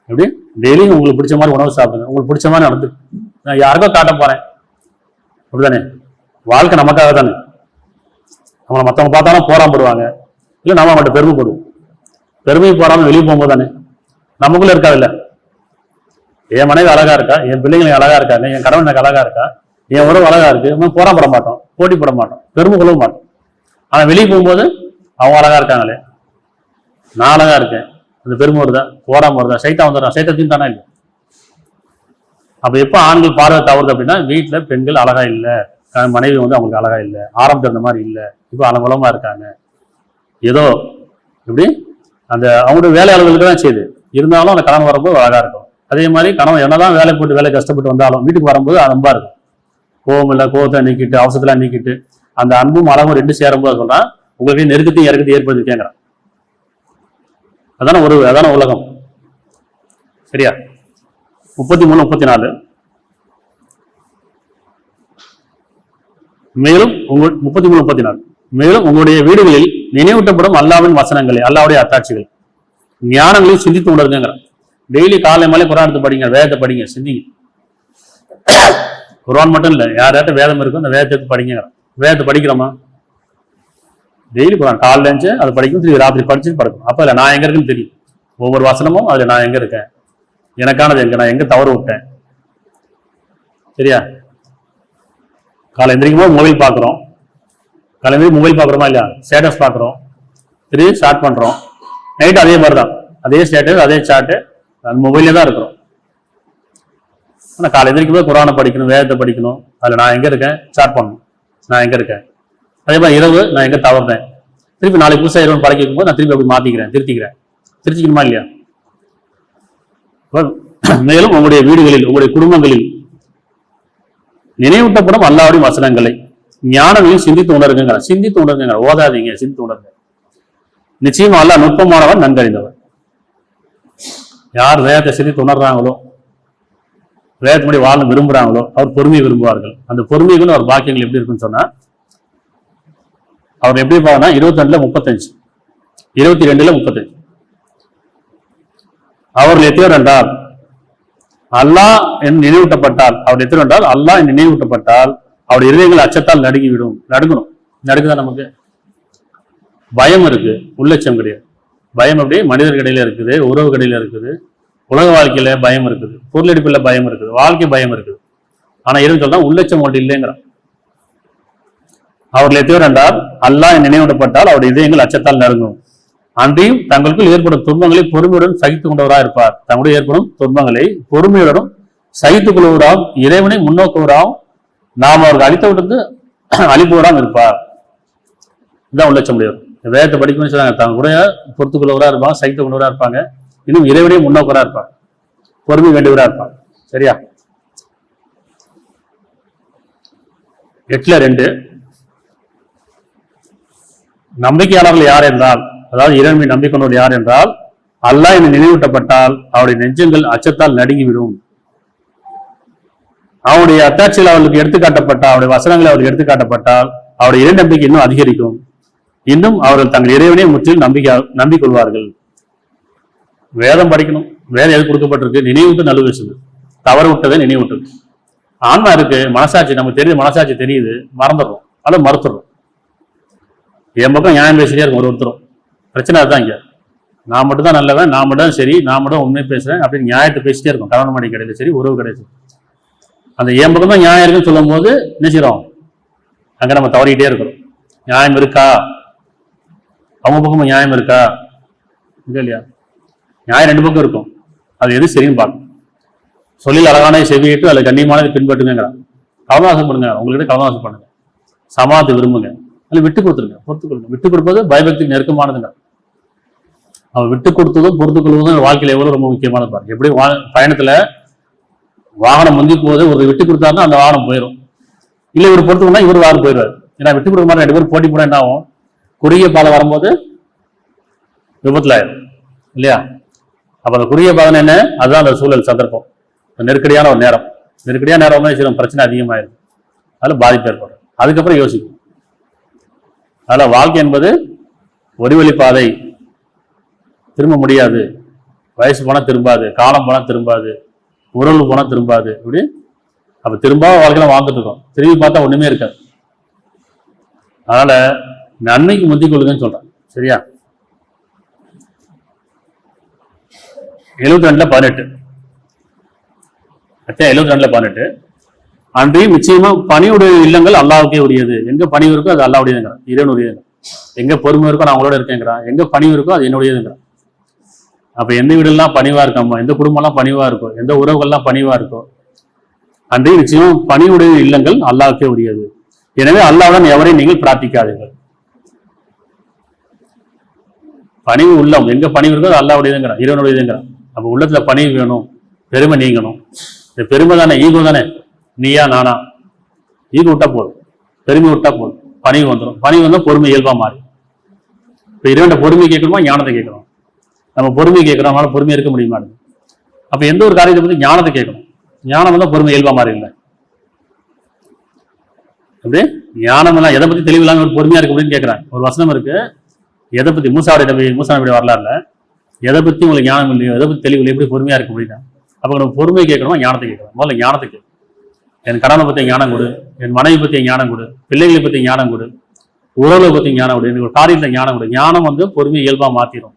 எப்படி டெய்லியும் உங்களுக்கு பிடிச்ச மாதிரி உணவு சாப்பிடுங்க, உங்களுக்கு பிடிச்ச மாதிரி நடந்து. நான் யாருக்கோ காட்ட போறேன், அப்படிதானே? வாழ்க்கை நமக்காக தானே. நம்மளை மற்றவங்க பார்த்தாலும் போராடுவாங்க, இல்லை நம்ம அவங்கள்ட்ட பெருமைப்படுவோம். பெருமை போறாமல் வெளியே போகும்போது தானே நமக்குள்ள இருக்காது இல்லை? என் மனைவி அழகா இருக்கா, என் பிள்ளைங்க அழகா இருக்காங்க, என் கணவன் எனக்கு அழகா இருக்கா, என் உறவு அழகா இருக்கு, நம்ம போராட மாட்டோம், போட்டி போட மாட்டோம், பெருமை கொள்ள மாட்டோம். ஆனா வெளியே போகும்போது அவங்க அழகா இருக்காங்களே, நான் அழகா இருக்கேன், அந்த பெருமை வருதா? போராம வருதா? சைத்தா வந்துடுறான், சைத்தத்தையும் தானே இல்லை. அப்ப எப்ப ஆண்கள் பார்வை தவறுது அப்படின்னா, வீட்டுல பெண்கள் அழகா இல்லை, மனைவி அவங்களுக்கு அழகா இல்லை, ஆரம்பத்தில் இருந்த மாதிரி இல்லை, இப்போ அலங்கலமா இருக்காங்க. ஏதோ இப்படி அந்த அவங்களுடைய வேலையாளர்களுக்கு தான் செய்யுது, இருந்தாலும் அந்த கணவன் வரும்போது அழகா இருக்கும். அதே மாதிரி கணவன் என்னதான் வேலை போட்டு வேலை கஷ்டப்பட்டு வந்தாலும் வீட்டுக்கு வரும்போது அன்பா இருக்கும். கோவம் இல்லை, கோவத்தை நீக்கிட்டு, அவசரத்துல நீக்கிட்டு, அந்த அன்பும் அழகும் 2 சேரும்போது சொல்றான், உங்களுக்கு நெருக்கத்தையும் இறக்கத்தையும் ஏற்படுத்திருக்கேங்கிறான். அதான உலகம். சரியா? 33, 34. மேலும் 33, 34. மேலும் உங்களுடைய வீடுகளில் நினைவூட்டப்படும் அல்லாவின் வசனங்களை, அல்லாவுடைய அத்தாட்சிகள், ஞானங்களையும் சிந்தித்து உணர்ந்துங்கிற. டெய்லி காலை மேலே குரான் எடுத்து படிங்க, வேதத்தை படிங்க, சிந்திங்க. குரான் மட்டும் இல்லை, யார்யார்ட்ட வேதம் இருக்கும் அந்த வேதத்தை எடுத்து படிங்க. வேதத்தை படிக்கிறோமா? டெய்லி குரான் காலைல இருந்துச்சு அதை படிக்கும், திரும்பி ராத்திரி படிச்சு படுக்கும். அப்போ இல்லை நான் எங்க இருக்குன்னு தெரியும். ஒவ்வொரு வசனமும் அதுல நான் எங்க இருக்கேன், எனக்கானது எங்க, நான் எங்க தவறு விட்டேன். சரியா? காலை எந்திரிக்கும் போது மொபைல் பார்க்குறோம், காலை மொபைல் பார்க்குறோமா இல்லையா, ஸ்டேட்டஸ் பார்க்குறோம், திரும்பி ஸ்டார்ட் பண்ணுறோம். நைட்டு அதே மாதிரி தான், அதே ஸ்டேட்டஸ் அதே சாட்டு, அந்த மொபைலே தான் இருக்கிறோம். ஆனால் காலை எந்திரிக்கும் போது குரானை படிக்கணும், வேதத்தை படிக்கணும். அதில் நான் எங்கே இருக்கேன் ஸ்டார்ட் பண்ணணும், நான் எங்கே இருக்கேன். அதே மாதிரி இரவு நான் எங்கே தவறுறேன், திருப்பி நாளைக்கு புதுசாக இரவு பழக்கி வைக்கும் போது நான் திருப்பி அப்படி மாற்றிக்கிறேன், திருத்திக்கணுமா இல்லையா? மேலும் உங்களுடைய வீடுகளில், உங்களுடைய குடும்பங்களில் நினைவூட்டப்படும் அல்லாஹ்வுடைய வசனங்களை, ஞானங்களையும் சிந்தித்து உணர்ங்க. ஓதாதீங்க, சிந்தித்து உணர்ங்க. நிச்சயமா அல்லாஹ் நுட்பமானவன், நன்கறிந்தவர். யார் வேதத்தை சிந்தித்து உணர்றாங்களோ, வேதத்தின்படி வாழ விரும்புறாங்களோ, அவர் பொறுமையை விரும்புவார்கள். அந்த பொறுமைகள் அவர் பாக்கியங்கள் எப்படி இருக்குன்னு சொன்னா, அவர் எப்படி பாருன்னா 22ல 35, 22ல 35. அவர்கள் எத்தனை என்றால் அல்லாஹ் என்று நினைவூட்டப்பட்டால், அவர் எத்தனை என்றால் அல்லாஹ் என்று நினைவூட்டப்பட்டால் அவருடைய இருதயங்கள் அச்சத்தால் நடுங்கிவிடும். நடுக்குதான். நமக்கு பயம் இருக்கு, உள்ளச்சம் கிடையாது. பயம் அப்படியே மனிதர்களிடையில இருக்குது, உறவுகளில இருக்குது, உலக வாழ்க்கையில பயம் இருக்குது, பொருளெடுப்புல பயம் இருக்குது, வாழ்க்கை பயம் இருக்குது. ஆனா இருந்து சொல்றா உள்ளச்சம் ஒன்று இல்லைங்கிறான். அவர்கள் எத்தனை என்றால் அல்லாஹ் நினைவூட்டப்பட்டால் அவருடைய இதயங்கள் அச்சத்தால் நடுங்கும். அன்றையும் தங்களுக்குள் ஏற்படும் துன்பங்களை பொறுமையுடன் சகித்துக் கொண்டவராக இருப்பார். தங்களுடைய ஏற்படும் துன்பங்களை பொறுமையுடனும் சகித்துக் கொள்வராகவும் இறைவனை முன்னோக்குவராகவும் நாம் அவர்கள் அளித்தவிட்டு அழிப்பவராகவும் இருப்பார். இதுதான் உள்ளச்சம் முடியாது. வேதத்தை படிக்கணும்னு சொன்னாங்க, தங்க கூட பொறுத்துக் கொள்வராக இருப்பாங்க, சகித்துக் கொண்டவராக இருப்பாங்க, இன்னும் இறைவனையும் முன்னோக்குவராக இருப்பாங்க, பொறுமை வேண்டியவராக இருப்பாங்க. சரியா? 8:2 நம்பிக்கையாளர்கள் யார் என்றால், அதாவது இறைவனை நம்பிக்கொண்டவர் யார் என்றால், அல்லாஹ் என்று நினைவூட்டப்பட்டால் அவருடைய நெஞ்சங்கள் அச்சத்தால் நடுங்கிவிடும். அவருடைய அத்தாட்சியில் அவர்களுக்கு எடுத்துக்காட்டப்பட்டால், அவருடைய வசனங்கள் அவர்களுக்கு எடுத்துக்காட்டப்பட்டால் அவருடைய இறை நம்பிக்கை இன்னும் அதிகரிக்கும். இன்னும் அவர்கள் தங்கள் இறைவனை முற்றிலும் நம்பிக்கொள்வார்கள். வேதம் படிக்கணும். வேதம் எது கொடுக்கப்பட்டிருக்கு? நினைவூட்டு நல்ல விஷயம், தவறு விட்டதை நினைவூட்டு. ஆன்மா இருக்கு, மனசாட்சி நமக்கு தெரியுது, மனசாட்சி தெரியுது, மறந்துடுறோம், அதை மறுத்துடுறோம். என் பக்கம் நியாயம் பேசிட்டே இருக்கும் ஒருத்தரும். பிரச்சனை அதுதான். இங்க நான் மட்டும் தான் நல்லவன், நான் மட்டும் தான் சரி, நான் மட்டும் உண்மை பேசுறேன் அப்படின்னு நியாயத்தை பேசிட்டே இருக்கும். கணவன் மணி கிடையாது சரி, உறவு கிடையாது. அந்த என் பக்கம் தான் நியாயம் இருக்குன்னு சொல்லும் போது நினைச்சிடும், அங்க நம்ம தவறிக்கிட்டே இருக்கிறோம். நியாயம் இருக்கா? அவங்க பக்கமும் நியாயம் இருக்கா? இல்லையா? நியாயம் ரெண்டு பக்கம் இருக்கும். அது எது சரின்னு பார்க்கணும். சொல்லில் அழகான செவியிட்டு அதில் கண்ணியமானதை பின்பற்றுங்கிறான். கவனவாசம் பண்ணுங்க, உங்கள்கிட்ட கவனவாசம் பண்ணுங்க, சமாதத்தை விரும்புங்க, அதில் விட்டு கொடுத்துருங்க, பொறுத்து கொள்ளுங்க. விட்டு கொடுப்பது பயபக்திக்கு நெருக்கமானதுங்க. அவன் விட்டு கொடுத்ததும் பொறுத்து கொள்வதும் வாழ்க்கையில எவ்வளவு ரொம்ப முக்கியமானது பாருங்க. எப்படி பயணத்துல வாகனம் முந்தி போது ஒரு விட்டு கொடுத்தாருன்னா அந்த வாகனம் போயிடும். இல்லை இவர் பொறுத்துக்கணும்னா இவர் வாரம் போயிடுவார். ஏன்னா விட்டு கொடுக்க மாதிரி 2 பேரும் போட்டி போட என்ன ஆகும்? குறுகிய பாதை வரும்போது விபத்துல ஆயிடும் இல்லையா? அப்ப அந்த குறுகிய பாதை என்ன? அதுதான் அந்த சூழல், சந்தர்ப்பம், நெருக்கடியான ஒரு நேரம். நெருக்கடியான நேரம் வந்து பிரச்சனை அதிகமாயிடும், அதுல பாதிப்பு ஏற்படும். அதுக்கப்புறம் யோசிக்கும். அதனால வாழ்க்கை என்பது ஒரு வழி பாதை, திரும்ப முடியாது. வயசு போனா திரும்பாது, காலம் போனா திரும்பாது, உறவு போனா திரும்பாது. இப்படி அப்ப திரும்ப வாழ்க்கையில வாழ்ந்துட்டு இருக்கோம். திரும்பி பார்த்தா ஒண்ணுமே இருக்காது. அதனால நன்மைக்கு முந்திக் கொள்ளுங்கன்னு சொல்றேன். சரியா? 72:18 72:18 அன்றையும் நிச்சயமா பணியுடைய இல்லங்கள் அல்லாஹ்வுக்கே உரியது. எங்க பணிவு இருக்கோ அது அல்லாஹ்வுடையதுங்கிறான், இறைவனுடையது. எங்க பொறுமை இருக்கோ நான் அவங்களோட இருக்கேங்கிறான், எங்க பணிவு இருக்கோ அது என்னுடையதுங்கிறான். அப்ப எந்த வீடுலாம் பணிவா இருக்காமோ, எந்த குடும்பம்லாம் பணிவா இருக்கோ, எந்த உறவுகள்லாம் பணிவா இருக்கோ, அன்றையும் நிச்சயம் பணியுடைய இல்லங்கள் அல்லாஹ்வுக்கே உரியது. எனவே அல்லாஹ்வுடன் எவரையும் நீங்கள் பிரார்த்திக்காதீர்கள். பணிவு உள்ளம் எங்க பணிவு இருக்கோ அது அல்லாஹ்வுடையதுங்கிறான், இறைவனுடையதுங்கிறான். அப்ப உள்ளத்துல பணிவு வேணும், பெருமை நீங்கணும். இந்த பெருமை தானே, ஈகோ தானே, நீயா நானா. ஈகோ விட்டா போதும், பெருமை விட்டா போதும், பணிவு வந்துடும். பணிவு வந்தா பொறுமை இயல்பா மாறி. இப்ப இறைவன் பொறுமை கேட்கணுமா ஞானத்தை கேட்கணும்? நம்ம பொறுமை கேட்கிறோம், அவனால பொறுமையா இருக்க முடியுமா? அப்ப எந்த ஒரு காரியத்தை பத்தி ஞானத்தை கேட்கணும். ஞானம் தான் பொறுமை இயல்பா மாறி இல்லை. அப்படி ஞானம் எல்லாம் எதை பத்தி தெளிவு இல்லாம ஒரு பொறுமையா இருக்க முடியும்னு கேட்கிறாங்க. ஒரு வசனம் இருக்கு, எதை பத்தி மூசாவுடைய வரலாறுல எதை பத்தி உங்களுக்கு ஞானம் இல்லையோ, எதை பத்தி தெளிவு இல்லை, எப்படி பொறுமையா இருக்க முடியுதா? அப்ப நம்ம பொறுமையை கேட்கணுமா ஞானத்தை கேட்கணும்? முதல்ல ஞானத்தை கேட்கணும். என் கணவனை பற்றிய ஞானம் கொடு, என் மனைவி பற்றிய ஞானம் கொடு, பிள்ளைகளை பற்றிய ஞானம் கொடு, உறவுகளை பற்றி ஞானம் கொடு, எனக்கு ஒரு காரியத்தில் ஞானம் கொடு. ஞானம் பொறுமையை இயல்பாக மாற்றிடும்.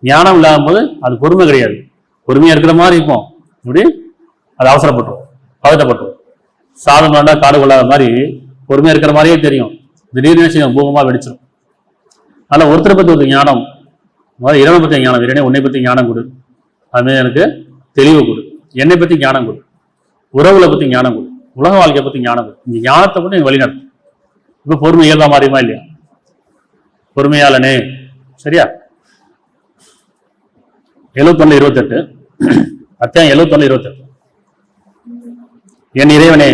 ஞானம் இல்லாத போது அது பொறுமை கிடையாது. பொறுமையாக இருக்கிற மாதிரி இருக்கும், இப்படி அது அவசரப்பட்டுரும், பதட்டப்பட்டுரும். சாதம் வேண்டா காடு கொள்ளாத மாதிரி பொறுமையாக இருக்கிற மாதிரியே தெரியும், திடீர்னு பூகமாக வெடிச்சிடும். அதனால் ஒருத்தரை பற்றி ஒரு ஞானம், முதல்ல இறைவனை பற்றிய ஞானம், இறைவனை உன்னை பற்றி ஞானம் கொடு, அதுமாதிரி எனக்கு தெளிவு கொடு, என்னை பற்றி ஞானம் கொடு, உறவுகளை பற்றி ஞானம் கொடு, உலக வாழ்க்கையை பற்றி ஞானம் கொடு. இந்த ஞானத்தை பற்றி எனக்கு வழிநடத்தும். இப்போ பொறுமை இயல்பா மாறியுமா இல்லையா? பொறுமையாளனே, சரியா? 71:28 அத்தியாயம் 71:28. என் இறைவனே,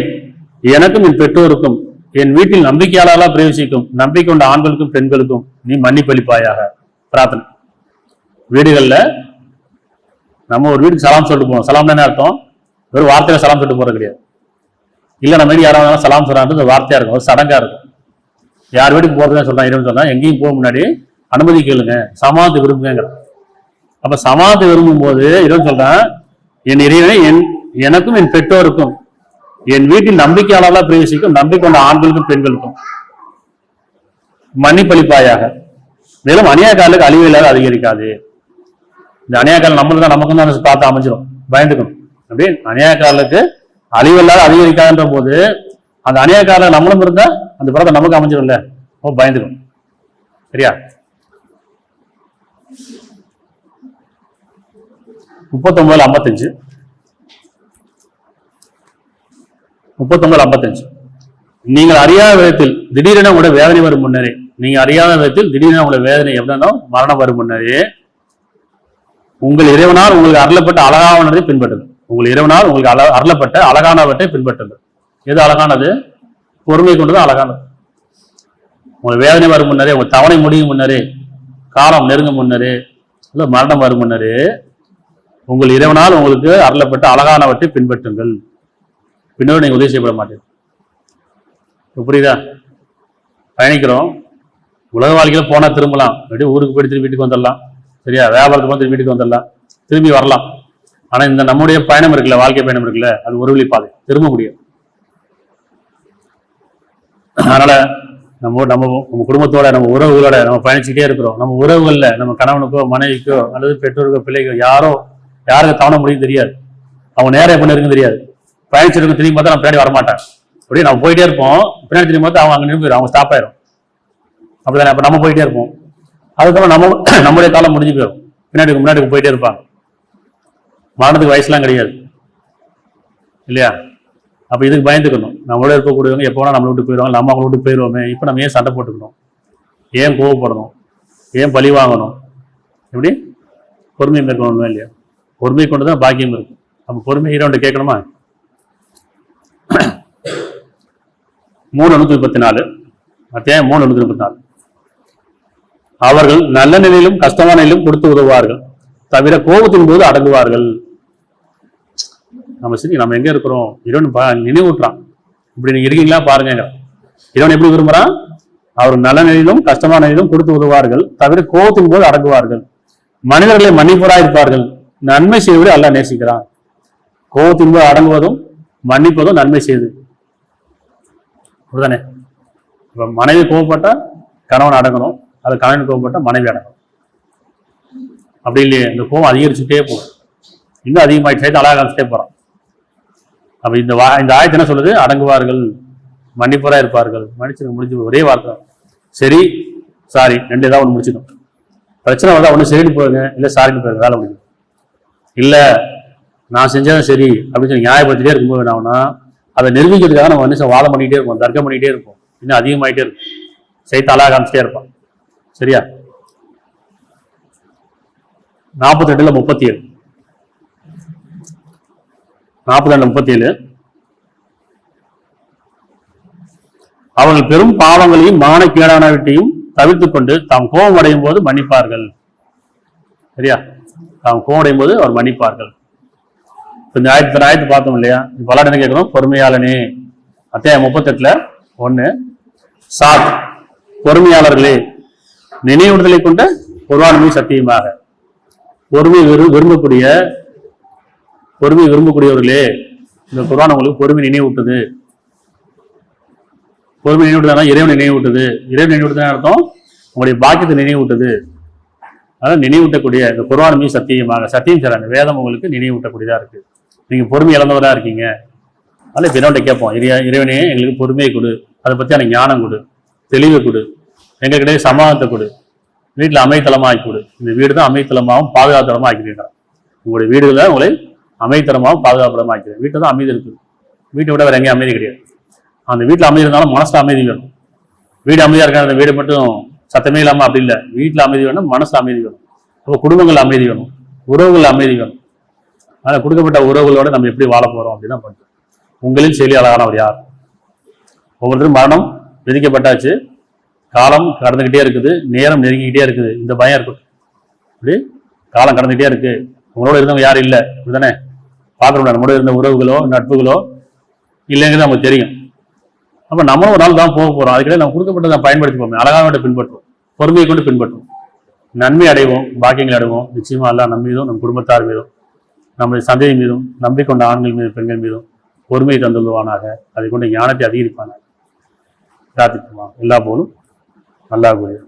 எனக்கும் என் பெற்றோருக்கும் என் வீட்டில் நம்பிக்கையாளர்களாக பிரவேசிக்கும் நம்பிக்கை கொண்ட ஆண்களுக்கும் பெண்களுக்கும் நீ மன்னிப்பளிப்பாயாக. பிரார்த்தனை. வீடுகளில் நம்ம ஒரு வீட்டுக்கு சலாம் சொல்லிட்டு போவோம். சலாம் தானே அர்த்தம், ஒரு வார்த்தையில சலாம் சொல்லிட்டு போறது கிடையாது. இல்லை நம்ம வீடு யாராவது சலாம் சொல்றாங்க வார்த்தையா இருக்கும், ஒரு சடங்கா இருக்கும். யார் வீட்டுக்கு போறதுன்னு சொல்றான், இறைவன் சொல்றான், எங்கேயும் போக முன்னாடி அனுமதி கேளுங்க, சமாதத்தை விரும்புங்கிற. அப்ப சமாதத்தை விரும்பும் போது இறைவன் சொல்றான், என் இறைவனை எனக்கும் என் பெற்றோருக்கும் என் வீட்டில் நம்பிக்கையாளர்களாக பிரவேசிக்கும் நம்பிக்கை கொண்ட ஆண்களுக்கும் பெண்களுக்கும் மன்னிப்பளிப்பாயாக. மேலும் அநியாயக்காரர்களுக்கு அழிவு இல்லாத அதிகரிக்காது. இந்த அநியாயக்காரர்கள் நம்மளுக்கு தான் நமக்கும் தான் பார்த்து அமைஞ்சிடும், பயந்துக்கணும். அப்படி அநியாயக்காரர்களுக்கு அழிவு இல்லாத அதிகரிக்காதுன்ற போது அந்த அநியாயக்காரர்கள் நம்மளும் இருந்தா அந்த படத்தை நமக்கு அமைஞ்சிடும்ல, பயந்துக்கணும். சரியா? 39:55 நீங்கள் அறியாத விதத்தில் திடீரென உங்களோட வேதனை வரும் முன்னரே, நீங்க அறியாத விதத்தில் திடீரென உங்களோட வேதனை எப்படின்னா மரணம் வரும் முன்னரே உங்கள் இறைவனால் உங்களுக்கு அருளப்பட்ட அழகானதை பின்பற்றுது. உங்கள் இறைவனால் உங்களுக்கு அருளப்பட்ட அழகானவற்றை பின்பற்றுது. எது அழகானது? பொறுமை கொண்டது அழகானது. உங்களுக்கு வேதனை வரும் முன்னரே, உங்க தவணை முடியும் முன்னரே, காலம் நெருங்கும் முன்னரே, இல்லை மரணம் வரும் முன்னரே உங்கள் இறைவனால் உங்களுக்கு அருளப்பட்ட அழகானவற்றை பின்பற்றுங்கள். பின்னோடு நீங்க உதவி செய்யப்பட மாட்டீங்க. புரியுதா? பயணிக்கிறோம், உலக வாழ்க்கையில போனா திரும்பலாம், அப்படியே ஊருக்கு போயிட்டு திரும்பி வீட்டுக்கு வந்துடலாம். சரியா? வியாபாரத்துக்கு வந்து வீட்டுக்கு வந்துடலாம், திரும்பி வரலாம். ஆனா இந்த நம்முடைய பயணம் இருக்குல்ல, வாழ்க்கை பயணம் இருக்குல்ல, அது ஒரு வழி பாதை, திரும்ப முடியாது. அதனால நம்ம குடும்பத்தோட நம்ம உறவுகளோட நம்ம பயணிச்சுட்டே இருக்கிறோம். நம்ம உறவுகள்ல நம்ம கணவனுக்கோ மனைவிக்கோ அல்லது பெற்றோருக்கோ பிள்ளைக்கோ யாருக்கு தவணை முடியும் தெரியாது, அவங்க நேரம் எப்படி இருக்குன்னு தெரியாது. பயணிச்சிருக்க திரும்பி பார்த்தா நம்ம பின்னாடி வரமாட்டாங்க. அப்படியே நம்ம போயிட்டே இருப்போம், பின்னாடி திரும்பி பார்த்தா அவங்க அங்கே நின்று அவங்க ஸ்டாப் ஆயிரும். அப்படிதானே? அப்ப நம்ம போயிட்டே இருப்போம், அதுக்கப்புறம் நம்முடைய காலம் முடிஞ்சு போயிடும், முன்னாடி போயிட்டே இருப்பாங்க. மரணத்துக்கு வயசுலாம் கிடையாது இல்லையா? அப்ப இதுக்கு பயந்துக்கணும். நம்மளோட இருக்கக்கூடியவங்க எப்போ வேணா நம்மளை விட்டு போயிடுவாங்க, நம்ம அவங்கள விட்டு போயிடுவோமே. இப்ப நம்ம ஏன் சண்டை போட்டுக்கணும், ஏன் கோவப்படணும், ஏன் பழி வாங்கணும்? எப்படி பொறுமை மேற்கொள்ளணும் இல்லையா? பொறுமை கொண்டுதான் பாக்கியம் இருக்கு. நம்ம பொறுமை ஹீரோன்ட்டு கேட்கணுமா? 3:134 அத்தியாயம் 3:134. அவர்கள் நல்ல நிலையிலும் கஷ்டமான நிலையிலும் கொடுத்து உதவுவார்கள், தவிர கோபத்தின் போது அடங்குவார்கள். நம்ம எங்க இருக்கிறோம்? இறைவன் நினைவூட்டுறான், இப்படி நீங்க இருக்கீங்களா பாருங்க. இறைவன் எப்படி விரும்புறான்? அவர் நல்ல நிலையிலும் கஷ்டமான நிலையிலும் கொடுத்து உதவுவார்கள், தவிர கோபத்தின் போது அடங்குவார்கள். மனிதர்களை மன்னிப்பவராக இருப்பார்கள், நன்மை செய்வதை அல்லாஹ் நேசிக்கிறான். கோபத்தின் போது அடங்குவதும் மன்னிப்பதும் நன்மை செய்து. அப்படிதானே? இப்ப மனைவி கோவப்பட்டா கணவன் அடங்கணும், அது கணவன் கோவப்பட்டா மனைவி அடங்கணும். அப்படி இல்லையே, இந்த கோபம் அதிகரிச்சுட்டே போகும், இன்னும் அதிகமாயிட்டு அழகாக காமிச்சிட்டே போறான். அப்ப இந்த ஆயத்து என்ன சொல்லுது? அடங்குவார்கள், மன்னிப்பவராக இருப்பார்கள். மன்னிச்சு முடிஞ்சு ஒரே வார்த்தை, சரி சாரி, ரெண்டு ஏதாவது ஒன்று முடிச்சிடும். பிரச்சனை வந்தா ஒன்று சரின்னு போயிருங்க, இல்லை சாரின்னு போயிருங்க, வேலை முடியும். இல்லை நான் செஞ்சதான் சரி அப்படின்னு சொல்லி நியாயப்படுத்திட்டே இருக்கும்போது என்ன ஆகும்னா, அதை நிரூபிக்கிறதுக்காக நம்ம மனுஷன் வாதம் பண்ணிக்கிட்டே இருப்போம், தர்க்கம் பண்ணிக்கிட்டே இருப்போம், இன்னும் அதிகமாயிட்டே இருக்கும், சைத்த அழகாக காமிச்சிட்டே இருப்பான். சரியா? 42:37 அவர்கள் பெரும் பாவங்களையும் மானக்கேடானவற்றையும் தவிர்த்து கொண்டு தாம் கோபம் அடையும் போது மன்னிப்பார்கள். சரியா? தாம் கோபம் அடையும் போது அவர் மன்னிப்பார்கள். இந்த ஆயத்து பார்த்தோம் இல்லையா? பலர் என்ன கேட்கணும்? பொறுமையாளனே, அத்தியாயம் 38:1 சாத், பொறுமையாளர்களே, நினைவுறுதலை கொண்ட குர்ஆன் சத்தியமாக. பொறுமை விரும்பக்கூடியவர்களே, இந்த குர்ஆன் உங்களுக்கு பொறுமை நினைவூட்டுது. பொறுமை நினைவூட்டுதான் இறைவன் நினைவூட்டுது. இறைவன் நினைவூட்டுதான் அர்த்தம் உங்களுடைய பாக்கியத்தை நினைவூட்டுது. அதாவது நினைவூட்டக்கூடிய இந்த குர்ஆன் சத்தியமாக, சத்தியம் செய்றாங்க, வேதம் உங்களுக்கு நினைவூட்டக்கூடியதா இருக்கு. நீங்க பொறுமை இழந்தவரா இருக்கீங்க. அதனால இப்ப என்னோட கேட்போம், இறைவனே எங்களுக்கு பொறுமையை கொடு, அதை பத்தியான ஞானம் கொடு, தெளிவை கொடு, எங்ககிட்ட சமாதானத்தை கொடு, வீட்டில் அமைத்தளமா ஆக்கி கொடு. இந்த வீடு தான் அமைத்தளமாகவும் பாதுகாத்தளமா ஆக்கிடுங்க. உங்களுடைய வீடுகளை உங்களை அமைத்தளமாகவும் பாதுகாப்படமா ஆக்கிடுங்க. வீட்டில் தான் அமைதி இருக்குது. வீட்டை விட வேற எங்கேயும் அமைதி கிடையாது. அந்த வீட்டில் அமைதி இருந்தாலும் மனசுல அமைதி வேணும். வீடு அமைதியா இருக்காது, அந்த வீடு மட்டும் சத்தமே இல்லாம அப்படி இல்லை. வீட்டில் அமைதி வேணும், மனசுல அமைதி வேணும். அப்போ குடும்பங்கள் அமைதி வேணும், உறவுகள் அமைதி வேணும். அதனால கொடுக்கப்பட்ட உறவுகளோட நம்ம எப்படி வாழ போறோம் அப்படின்னா பண்றோம். உங்களில் செயலியாளரானவர் யார்? ஒவ்வொருத்தரும் மரணம் விதிக்கப்பட்டாச்சு, காலம் கடந்துகிட்டே இருக்குது, நேரம் நெருங்கிக்கிட்டே இருக்குது. இந்த பயம் இருக்கட்டும். இப்படி காலம் கடந்துகிட்டே இருக்கு, உங்களோட இருந்தவங்க யாரும் இல்லை, இப்படிதானே பார்க்கணும். நம்மளோட இருந்த உறவுகளோ நட்புகளோ இல்லைங்கிறது நமக்கு தெரியும். அப்ப நம்மளும் ஒரு நாள் தான் போக போறோம். அதுக்கிடையே நம்ம கொடுக்கப்பட்டதை பயன்படுத்திப்போம், அழகாக பின்பற்றுவோம், பொறுமையை கொண்டு பின்பற்றுவோம், நன்மை அடைவோம், பாக்கியங்கள் அடைவோம். நிச்சயமா எல்லாம் நம்ம மீதும், நம் குடும்பத்தார் மீதும், நம்முடைய சந்ததி மீதும், நம்பிக்கொண்ட ஆண்கள் மீதும் பெண்கள் மீதும் பொறுமையை தந்துள்ளுவானாக. அதை கொண்டு ஞானத்தை அதிகரிப்பானாக. பிரார்த்திப்போமா? எல்லா போலும் நல்லா கூடிய